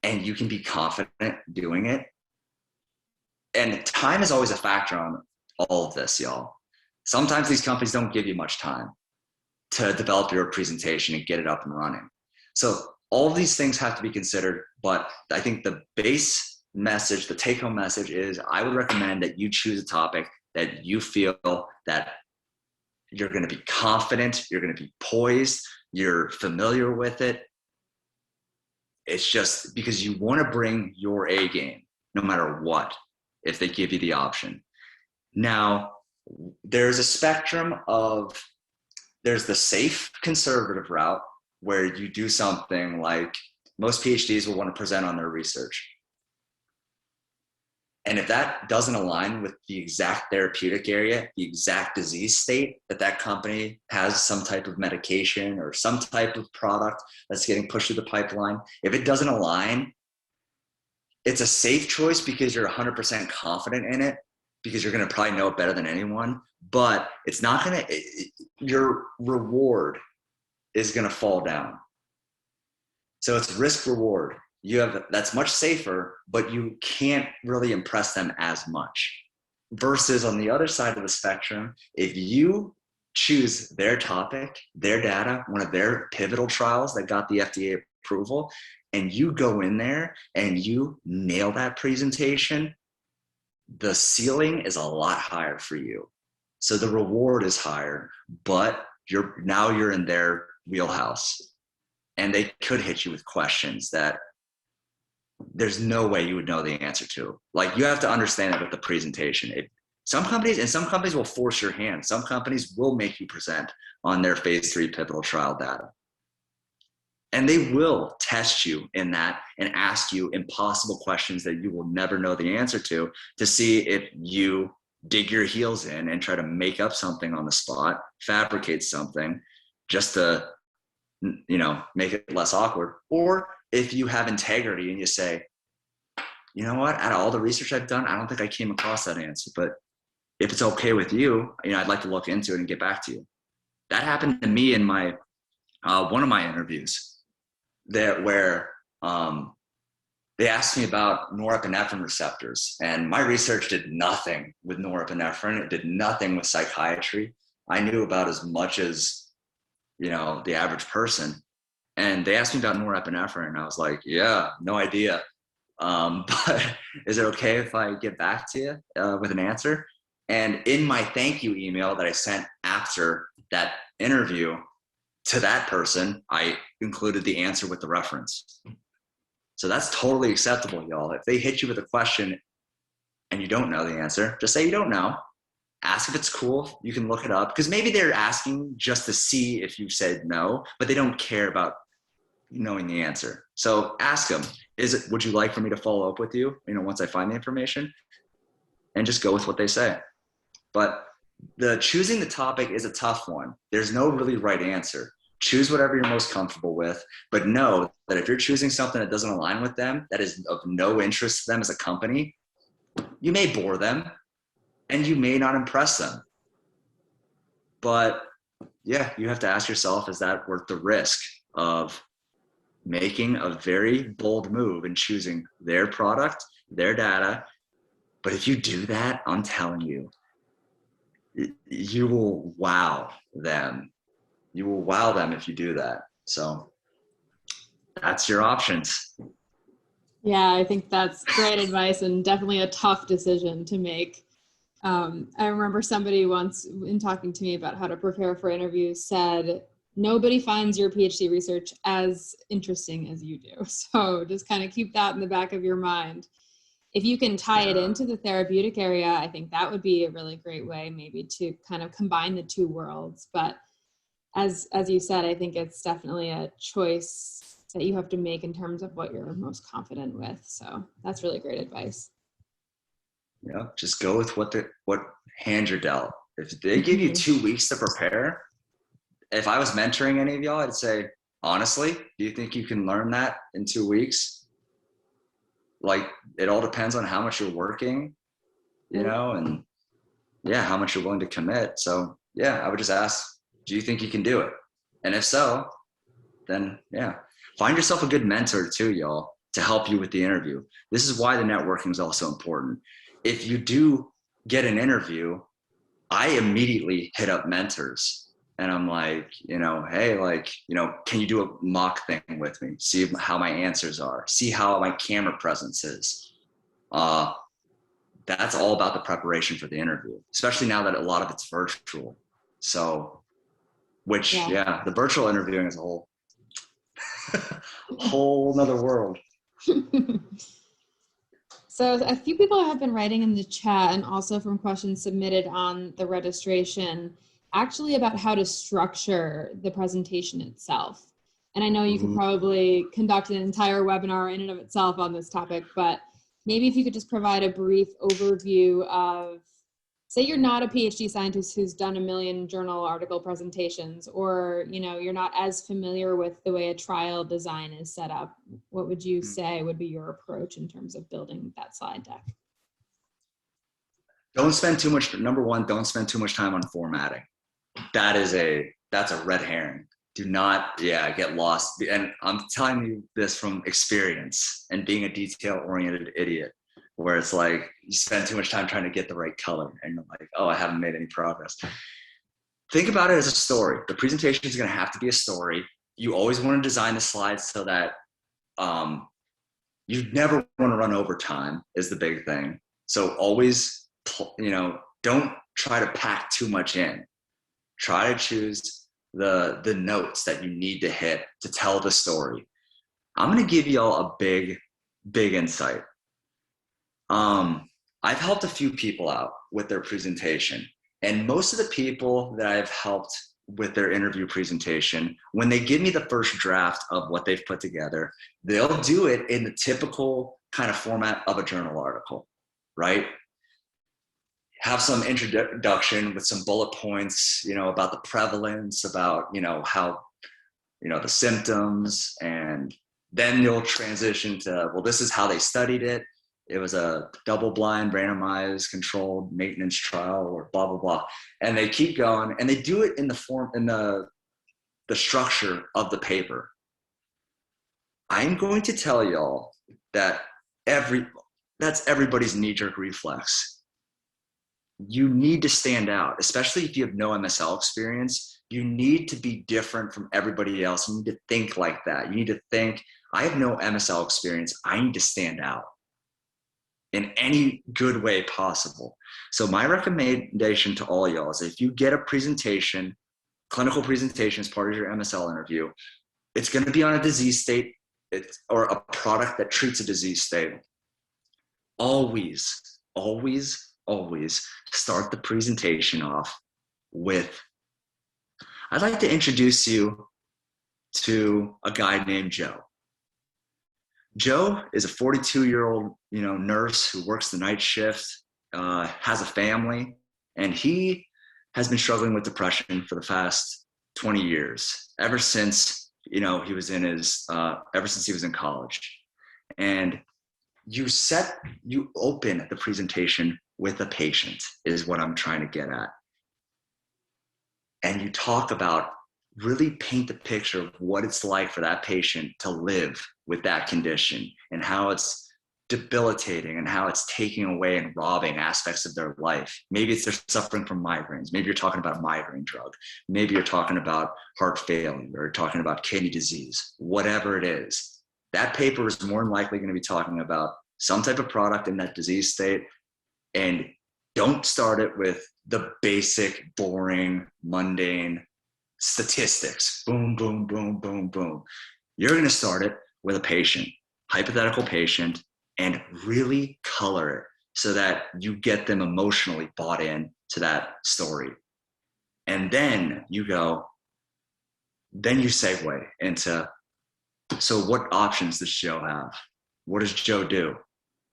and you can be confident doing it, and time is always a factor on all of this, y'all. Sometimes these companies don't give you much time to develop your presentation and get it up and running. So all of these things have to be considered, but I think the base message, the take-home message is I would recommend that you choose a topic that you feel that you're going to be confident, you're going to be poised, you're familiar with it. It's just because you want to bring your A game no matter what, if they give you the option. Now, there's a spectrum of, there's the safe conservative route where you do something like most PhDs will want to present on their research. And if that doesn't align with the exact therapeutic area, the exact disease state that that company has some type of medication or some type of product that's getting pushed through the pipeline, if it doesn't align, it's a safe choice because you're 100% confident in it, because you're going to probably know it better than anyone, but it's not going to, your reward is going to fall down. So it's risk reward. That's much safer, but you can't really impress them as much. Versus on the other side of the spectrum, if you choose their topic, their data, one of their pivotal trials that got the FDA approval, and you go in there and you nail that presentation, the ceiling is a lot higher for you. So the reward is higher, but now you're in their wheelhouse, and they could hit you with questions that there's no way you would know the answer to. Like, you have to understand it with the presentation. Some companies will force your hand. Some companies will make you present on their phase 3 pivotal trial data. And they will test you in that and ask you impossible questions that you will never know the answer to see if you dig your heels in and try to make up something on the spot, fabricate something just to, make it less awkward. Or if you have integrity and you say, you know what, out of all the research I've done, I don't think I came across that answer, but if it's okay with you, I'd like to look into it and get back to you. That happened to me in my one of my interviews where they asked me about norepinephrine receptors, and my research did nothing with norepinephrine. It did nothing with psychiatry. I knew about as much as, the average person. And they asked me about norepinephrine, and I was like, yeah, no idea. But is it okay if I get back to you with an answer? And in my thank you email that I sent after that interview to that person, I included the answer with the reference. So that's totally acceptable, y'all. If they hit you with a question and you don't know the answer, just say you don't know. Ask if it's cool. You can look it up, because maybe they're asking just to see if you said no, but they don't care about knowing the answer. So ask them, would you like for me to follow up with you, once I find the information? And just go with what they say. But choosing the topic is a tough one. There's no really right answer. Choose whatever you're most comfortable with, but know that if you're choosing something that doesn't align with them, that is of no interest to them as a company, you may bore them and you may not impress them. But yeah, you have to ask yourself, is that worth the risk of making a very bold move and choosing their product, their data? But if you do that, I'm telling you, you will wow them. You will wow them if you do that. So that's your options. Yeah, I think that's great advice and definitely a tough decision to make. I remember somebody once, in talking to me about how to prepare for interviews, said, nobody finds your PhD research as interesting as you do. So just kind of keep that in the back of your mind. If you can tie it into the therapeutic area, I think that would be a really great way maybe to kind of combine the two worlds. But as you said, I think it's definitely a choice that you have to make in terms of what you're most confident with. So that's really great advice. Yeah, just go with what hand you're dealt. If they give you 2 weeks to prepare, if I was mentoring any of y'all, I'd say, honestly, do you think you can learn that in 2 weeks? Like, it all depends on how much you're working, and how much you're willing to commit. So yeah, I would just ask, do you think you can do it? And if so, then find yourself a good mentor too, y'all, to help you with the interview. This is why the networking is also important. If you do get an interview, I immediately hit up mentors And I'm like, hey, like, can you do a mock thing with me? See how my answers are. See how my camera presence is. That's all about the preparation for the interview, especially now that a lot of it's virtual. So, the virtual interviewing is a whole nother world. So a few people have been writing in the chat and also from questions submitted on the registration, actually about how to structure the presentation itself. And I know you could probably conduct an entire webinar in and of itself on this topic, but maybe if you could just provide a brief overview of, say you're not a PhD scientist who's done a million journal article presentations, or you're not as familiar with the way a trial design is set up. What would you say would be your approach in terms of building that slide deck? Number one, don't spend too much time on formatting. That's a red herring. Do not, get lost. And I'm telling you this from experience and being a detail-oriented idiot, where it's like you spend too much time trying to get the right color and you're like, oh, I haven't made any progress. Think about it as a story. The presentation is going to have to be a story. You always want to design the slides so that you never want to run over time is the big thing. So always, don't try to pack too much in. Try to choose the notes that you need to hit to tell the story. I'm going to give y'all a big insight. I've helped a few people out with their presentation, and most of the people that I've helped with their interview presentation, when they give me the first draft of what they've put together, they'll do it in the typical kind of format of a journal article, right? Have some introduction with some bullet points, about the prevalence, about, how, the symptoms, and then you'll transition to, well, this is how they studied it. It was a double-blind, randomized, controlled maintenance trial, or blah, blah, blah. And they keep going, and they do it in the structure of the paper. I'm going to tell y'all that that's everybody's knee-jerk reflex. You need to stand out, especially if you have no MSL experience. You need to be different from everybody else. You need to think like that. You need to think, I have no MSL experience. I need to stand out in any good way possible. So my recommendation to all y'all is, if you get a presentation, clinical presentation as part of your MSL interview, it's going to be on a disease state or a product that treats a disease state. Always start the presentation off with, I'd like to introduce you to a guy named Joe. Joe is a 42-year-old, nurse who works the night shift, has a family, and he has been struggling with depression for the past 20 years, ever since, he was ever since he was in college. And you open the presentation with a patient is what I'm trying to get at. And you talk about, really paint the picture of what it's like for that patient to live with that condition, and how it's debilitating, and how it's taking away and robbing aspects of their life. Maybe it's they're suffering from migraines. Maybe you're talking about a migraine drug. Maybe you're talking about heart failure, or you're talking about kidney disease. Whatever it is, that paper is more than likely going to be talking about some type of product in that disease state. And don't start it with the basic, boring, mundane statistics. Boom, boom, boom, boom, boom. You're going to start it with a patient, hypothetical patient, and really color it so that you get them emotionally bought in to that story. And then you segue into, so what options does Joe have? What does Joe do?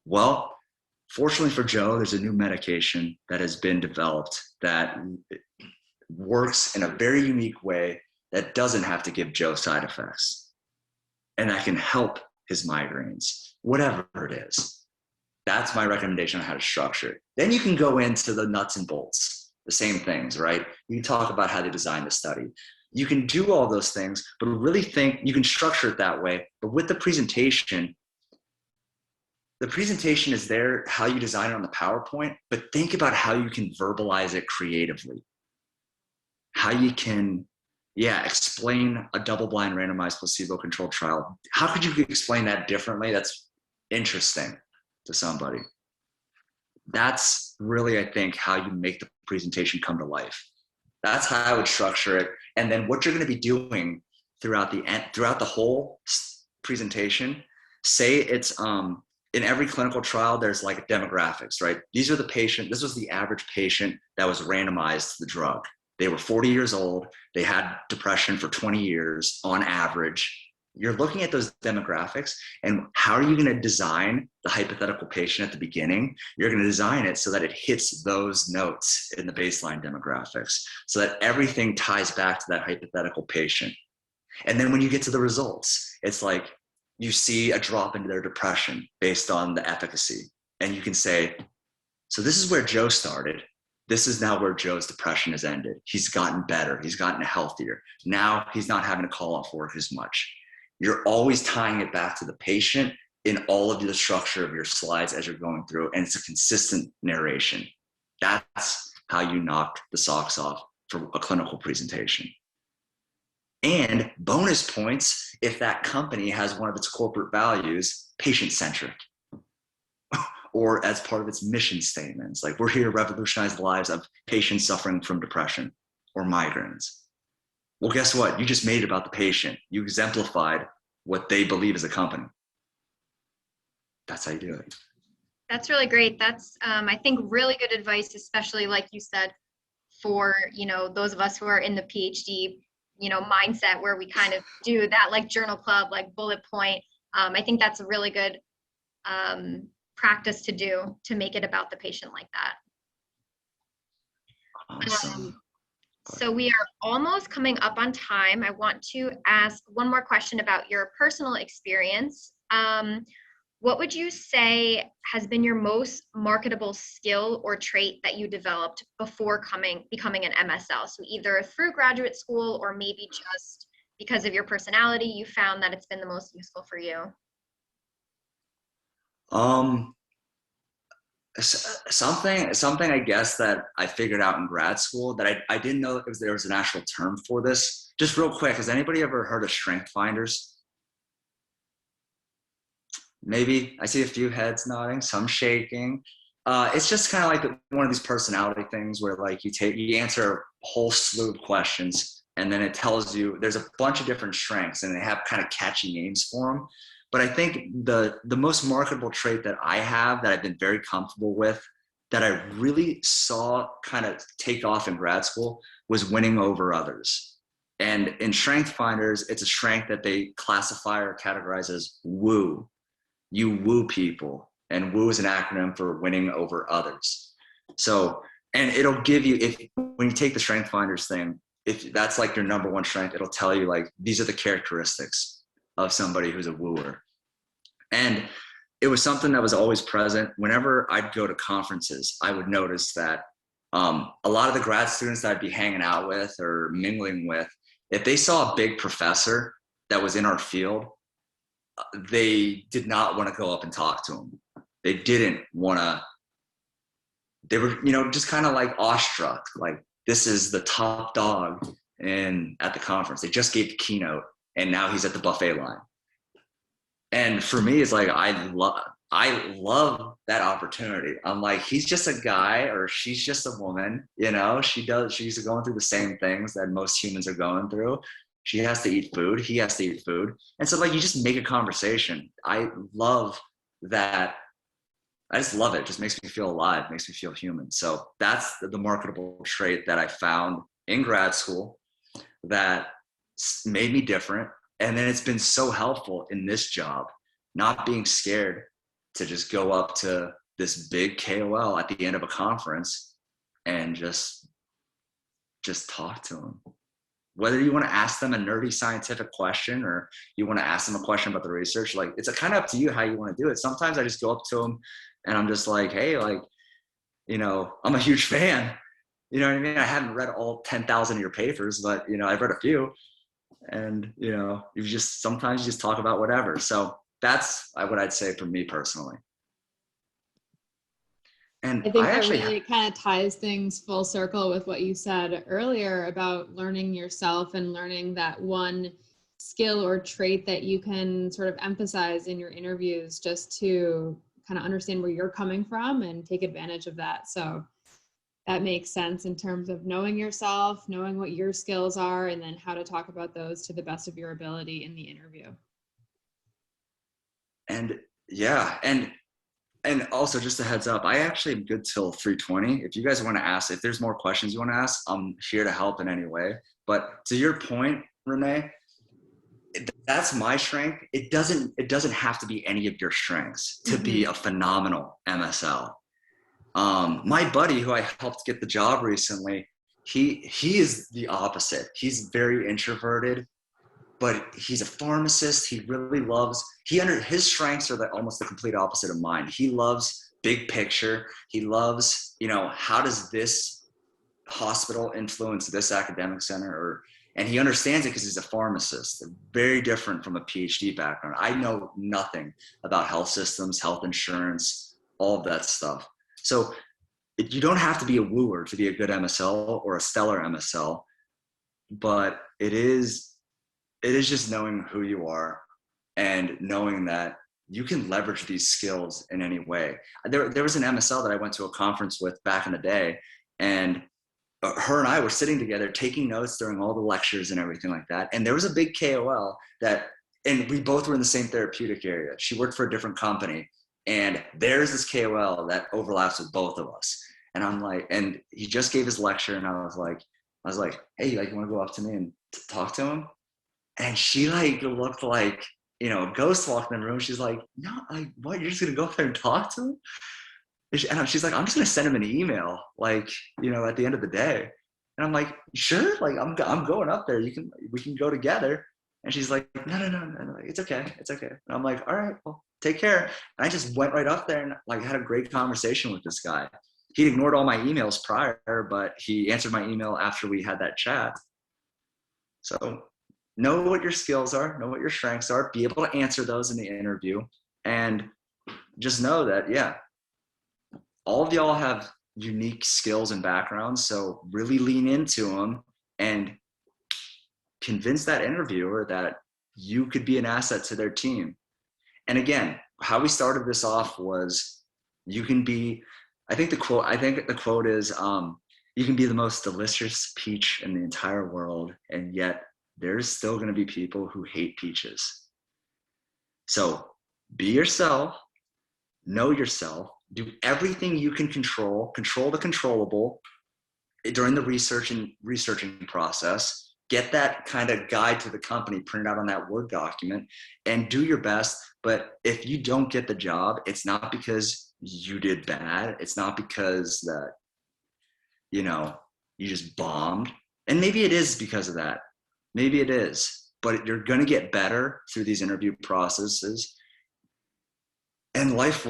Well, fortunately for Joe, there's a new medication that has been developed that works in a very unique way that doesn't have to give Joe side effects, and that can help his migraines, whatever it is. That's my recommendation on how to structure it. Then you can go into the nuts and bolts, the same things, right? You can talk about how they designed the study. You can do all those things, but really think you can structure it that way. But with the presentation is there, how you design it on the PowerPoint, but think about how you can verbalize it creatively. how you can, yeah, explain a double-blind randomized placebo-controlled trial. How could you explain that differently? That's interesting to somebody. That's really, I think, how you make the presentation come to life. That's how I would structure it. And then what you're going to be doing throughout the whole presentation, say it's in every clinical trial, there's like demographics, right? These are the patient, this was the average patient that was randomized to the drug. They were 40 years old. They had depression for 20 years on average. You're looking at those demographics, and how are you going to design the hypothetical patient at the beginning? You're going to design it so that it hits those notes in the baseline demographics, so that everything ties back to that hypothetical patient. And then when you get to the results, it's like you see a drop into their depression based on the efficacy. And you can say, so this is where Joe started. This is now where Joe's depression has ended. He's gotten better. He's gotten healthier. Now he's not having to call off work as much. You're always tying it back to the patient in all of the structure of your slides as you're going through, and it's a consistent narration. That's how you knock the socks off for a clinical presentation. And bonus points if that company has one of its corporate values, patient-centric, or as part of its mission statements, like we're here to revolutionize the lives of patients suffering from depression or migraines. Well, guess what? You just made it about the patient. You exemplified what they believe as a company. That's how you do it. That's really great. That's, I think, really good advice, especially like you said, for, those of us who are in the PhD, mindset where we kind of do that like journal club, like bullet point. I think that's a really good practice to do to make it about the patient like that. Awesome. So we are almost coming up on time. I want to ask one more question about your personal experience. What would you say has been your most marketable skill or trait that you developed before becoming an MSL? So either through graduate school or maybe just because of your personality, you found that it's been the most useful for you. Something I guess that I figured out in grad school that I didn't know there was an actual term for this. Just real quick, has anybody ever heard of strength finders? Maybe. I see a few heads nodding, some shaking. It's just kind of like one of these personality things where like you answer a whole slew of questions, and then it tells you there's a bunch of different strengths, and they have kind of catchy names for them. But I think the most marketable trait that I have that I've been very comfortable with, that I really saw kind of take off in grad school, was winning over others. And in Strength Finders, it's a strength that they classify or categorize as woo. You woo people, and woo is an acronym for winning over others. So, and it'll give you, when you take the Strength Finders thing, if that's like your number one strength, it'll tell you like, these are the characteristics of somebody who's a wooer. And it was something that was always present. Whenever I'd go to conferences, I would notice that a lot of the grad students that I'd be hanging out with or mingling with, if they saw a big professor that was in our field, they did not want to go up and talk to him. They didn't want to, they were, just kind of like awestruck, like this is the top dog at the conference. They just gave the keynote and now he's at the buffet line. And for me, it's like, I love that opportunity. I'm like, he's just a guy or she's just a woman, she's going through the same things that most humans are going through. She has to eat food. He has to eat food. And so like, you just make a conversation. I love that. I just love it. It just makes me feel alive, makes me feel human. So that's the marketable trait that I found in grad school that made me different. And then it's been so helpful in this job, not being scared to just go up to this big KOL at the end of a conference and just talk to them. Whether you want to ask them a nerdy scientific question or you want to ask them a question about the research, like it's kind of up to you how you want to do it. Sometimes I just go up to them and I'm just like, hey, like, I'm a huge fan. You know what I mean? I haven't read all 10,000 of your papers, but, I've read a few. And, sometimes you just talk about whatever. So that's what I'd say for me personally. And I think I that actually, really kind of ties things full circle with what you said earlier about learning yourself and learning that one skill or trait that you can sort of emphasize in your interviews just to kind of understand where you're coming from and take advantage of that. So that makes sense in terms of knowing yourself, knowing what your skills are, and then how to talk about those to the best of your ability in the interview. and yeah, and also just a heads up, I actually am good till 3:20. If you guys want to ask, if there's more questions you want to ask, I'm here to help in any way. But to your point, Renee, that's my strength. It doesn't have to be any of your strengths to be a phenomenal MSL. My buddy who I helped get the job recently, he is the opposite. He's very introverted, but he's a pharmacist. He really loves, his strengths are almost the complete opposite of mine. He loves big picture. He loves, how does this hospital influence this academic center, and he understands it because he's a pharmacist. Very different from a PhD background. I know nothing about health systems, health insurance, all of that stuff. So you don't have to be a wooer to be a good MSL or a stellar MSL, but it is just knowing who you are and knowing that you can leverage these skills in any way. There was an MSL that I went to a conference with back in the day, and her and I were sitting together taking notes during all the lectures and everything like that. And there was a big KOL and we both were in the same therapeutic area. She worked for a different company, and there's this KOL that overlaps with both of us. And I'm like, and he just gave his lecture, and I was like, hey, you want to go up to me and talk to him? And she looked like, ghost walked in the room. She's like, no, what? You're just gonna go up there and talk to him? And she's like, I'm just gonna send him an email, at the end of the day. And I'm like, sure, I'm going up there. We can go together. And she's like, no, it's okay. And I'm like, all right, well, take care. And I just went right up there and had a great conversation with this guy. He ignored all my emails prior, but he answered my email after we had that chat. So know what your skills are, know what your strengths are, be able to answer those in the interview, and just know that, all of y'all have unique skills and backgrounds. So really lean into them and convince that interviewer that you could be an asset to their team. And again, how we started this off was, you can be, I think the quote is, you can be the most delicious peach in the entire world, and yet there's still going to be people who hate peaches. So be yourself, know yourself, do everything you can control the controllable during the researching process. Get that kind of guide to the company printed out on that Word document and do your best. But if you don't get the job, it's not because you did bad. It's not because that, you just bombed. And maybe it is because of that. Maybe it is. But you're going to get better through these interview processes. And life,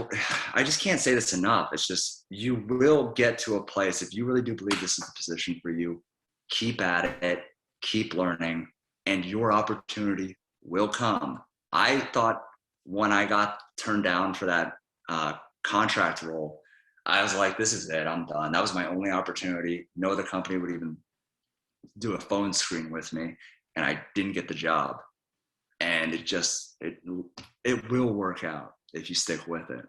I just can't say this enough. It's just, you will get to a place, if you really do believe this is the position for you, keep at it, keep learning, and your opportunity will come. I thought when I got turned down for that contract role, I was like, this is it, I'm done. That was my only opportunity. No other company would even do a phone screen with me, and I didn't get the job. And it will work out if you stick with it.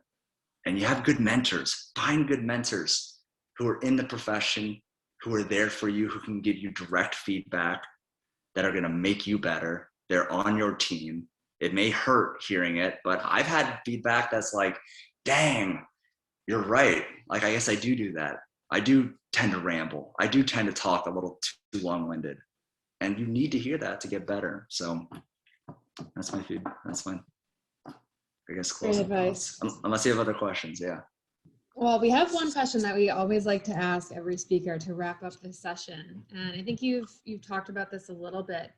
And you have good mentors. Find good mentors who are in the profession, who are there for you, who can give you direct feedback, that are going to make you better. They're on your team. It may hurt hearing it, but I've had feedback that's like, dang, you're right. I guess I do that. I do tend to ramble. I do tend to talk a little too long-winded. And you need to hear that to get better. So that's my feedback. That's my, I guess, closing thoughts. Unless you have other questions, yeah. Well, we have one question that we always like to ask every speaker to wrap up this session. And I think you've talked about this a little bit,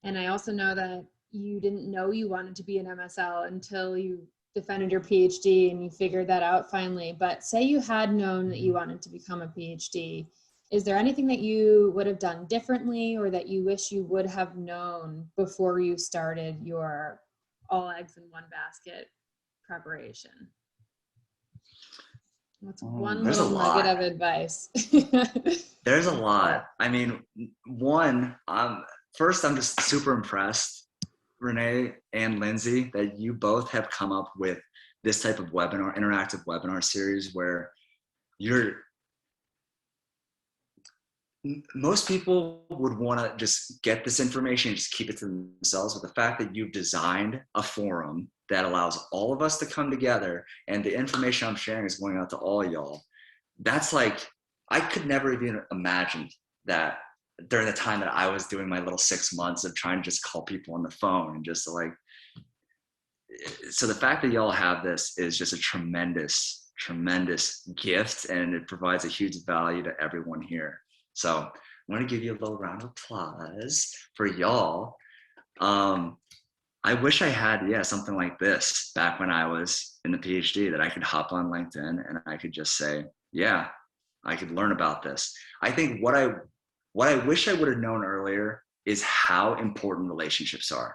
and I also know that you didn't know you wanted to be an MSL until you defended your PhD and you figured that out finally. But say you had known that you wanted to become a PhD, is there anything that you would have done differently or that you wish you would have known before you started your all eggs in one basket preparation? That's one There's a little nugget lot. of advice. There's a lot. I mean, one, first, I'm just super impressed, Renee and Lindsay, that you both have come up with this type of webinar, interactive webinar series where most people would want to just get this information and just keep it to themselves. But the fact that you've designed a forum that allows all of us to come together and the information I'm sharing is going out to all y'all, that's like, I could never even imagine that during the time that I was doing my little 6 months of trying to just call people on the phone and just like, so the fact that y'all have this is just a tremendous, tremendous gift, and it provides a huge value to everyone here. So I want to give you a little round of applause for y'all. I wish I had, something like this back when I was in the PhD, that I could hop on LinkedIn and I could just say, yeah, I could learn about this. I think what I wish I would have known earlier is how important relationships are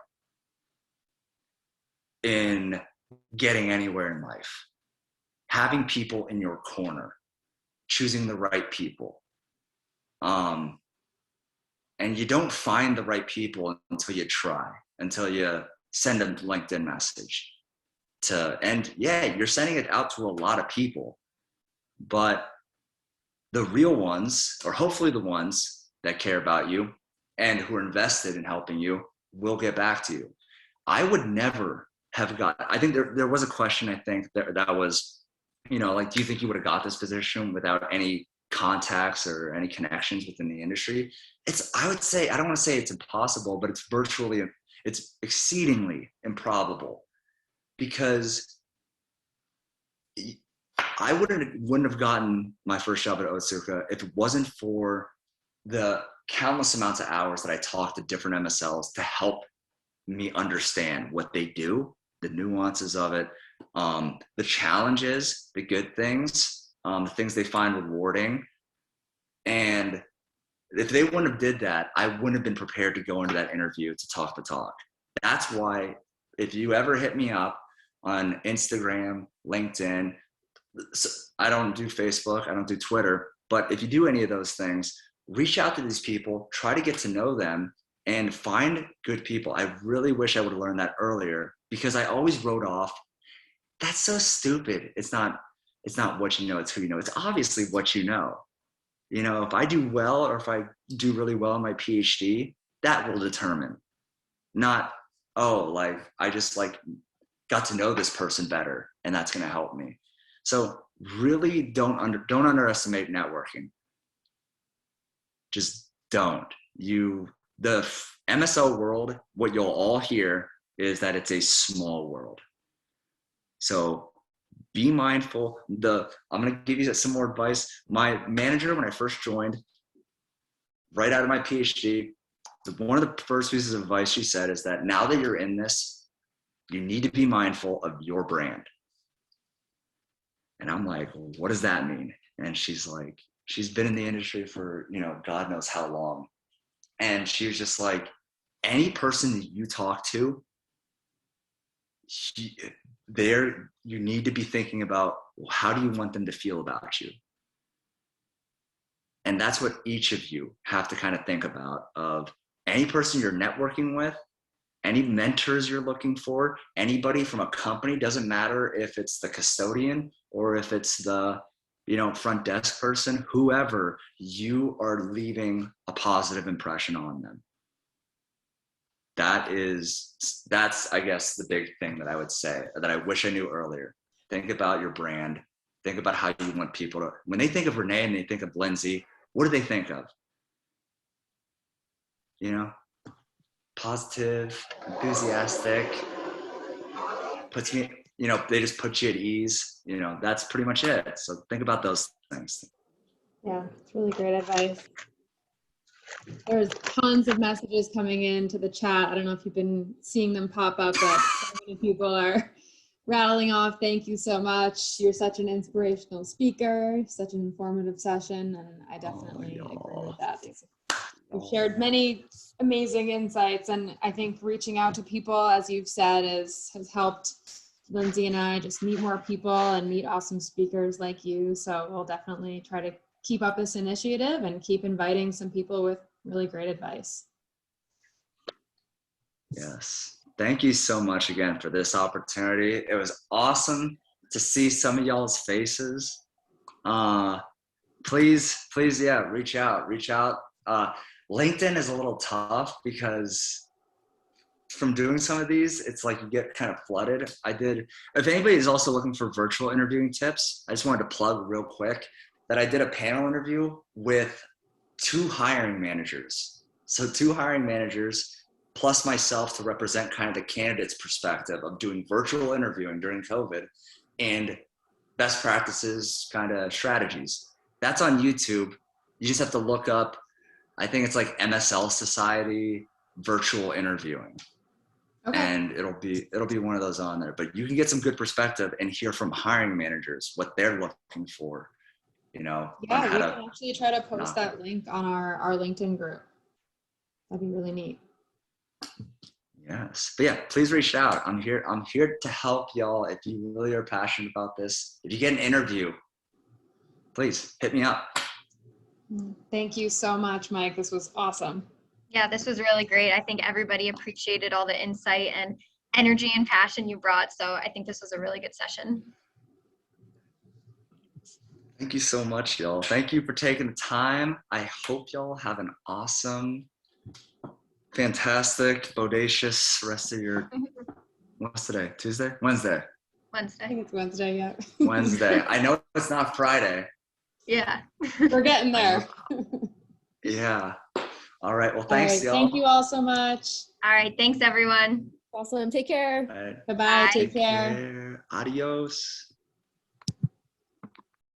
in getting anywhere in life. Having people in your corner, choosing the right people. And you don't find the right people until you try, until you send a LinkedIn message and you're sending it out to a lot of people, but the real ones, or hopefully the ones that care about you and who are invested in helping you, will get back to you. I would never have I think there was a question, I think that was, like, do you think you would have got this position without any contacts or any connections within the industry? I would say, I don't want to say it's impossible, but it's exceedingly improbable, because I wouldn't have gotten my first job at Otsuka if it wasn't for the countless amounts of hours that I talked to different MSLs to help me understand what they do, the nuances of it, the challenges, the good things, the things they find rewarding. And if they wouldn't have did that, I wouldn't have been prepared to go into that interview to talk the talk. That's why, if you ever hit me up on Instagram, LinkedIn, I don't do Facebook, I don't do Twitter, but if you do any of those things, reach out to these people, try to get to know them, and find good people. I really wish I would have learned that earlier, because I always wrote off, that's so stupid. It's not what you know, it's who you know. It's obviously what you know. If I do well, or if I do really well in my PhD, that will determine. Not, I just got to know this person better, and that's going to help me. So really don't underestimate networking. Just don't. The MSL world, what you'll all hear is that it's a small world. So be mindful. I'm going to give you some more advice. My manager, when I first joined, right out of my PhD, one of the first pieces of advice she said is that now that you're in this, you need to be mindful of your brand. And I'm like, well, what does that mean? And she's like, she's been in the industry for, God knows how long. And she was just like, any person that you talk to, you need to be thinking about, well, how do you want them to feel about you? And that's what each of you have to kind of think about, of any person you're networking with, any mentors you're looking for, anybody from a company, doesn't matter if it's the custodian or if it's the front desk person, whoever, you are leaving a positive impression on them. That's I guess the big thing that I would say, that I wish I knew earlier. Think about your brand. Think about how you want people to, when they think of Renee and they think of Lindsay, what do they think of? Positive, enthusiastic, puts me, they just put you at ease. That's pretty much it. So think about those things. Yeah, it's really great advice. There's tons of messages coming into the chat. I don't know if you've been seeing them pop up, but so many people are rattling off. Thank you so much. You're such an inspirational speaker, such an informative session, and I definitely agree with that. You've shared many amazing insights, and I think reaching out to people, as you've said, has helped Lindsay and I just meet more people and meet awesome speakers like you. So we'll definitely try to keep up this initiative and keep inviting some people with really great advice. Yes. Thank you so much again for this opportunity. It was awesome to see some of y'all's faces. Please, yeah, reach out. LinkedIn is a little tough because from doing some of these, it's like you get kind of flooded. If anybody is also looking for virtual interviewing tips, I just wanted to plug real quick that I did a panel interview with 2 hiring managers. So 2 hiring managers plus myself to represent kind of the candidate's perspective of doing virtual interviewing during COVID and best practices kind of strategies. That's on YouTube. You just have to look up, I think it's like MSL Society virtual interviewing. Okay. And it'll be one of those on there, but you can get some good perspective and hear from hiring managers what they're looking for, Yeah, we can actually try to post that link on our LinkedIn group. That'd be really neat. Yes, but yeah, please reach out. I'm here to help y'all if you really are passionate about this. If you get an interview, please hit me up. Thank you so much, Mike. This was awesome. Yeah, this was really great. I think everybody appreciated all the insight and energy and passion you brought. So I think this was a really good session. Thank you so much, y'all. Thank you for taking the time. I hope y'all have an awesome, fantastic, bodacious rest of your, what's today? Tuesday? Wednesday. I think it's Wednesday, yeah. Wednesday. I know it's not Friday. Yeah. We're getting there. Yeah. All right. Well, thanks, y'all. Thank you all so much. All right. Thanks, everyone. Awesome. Take care. All right. Bye-bye. Bye. Take care. Adios.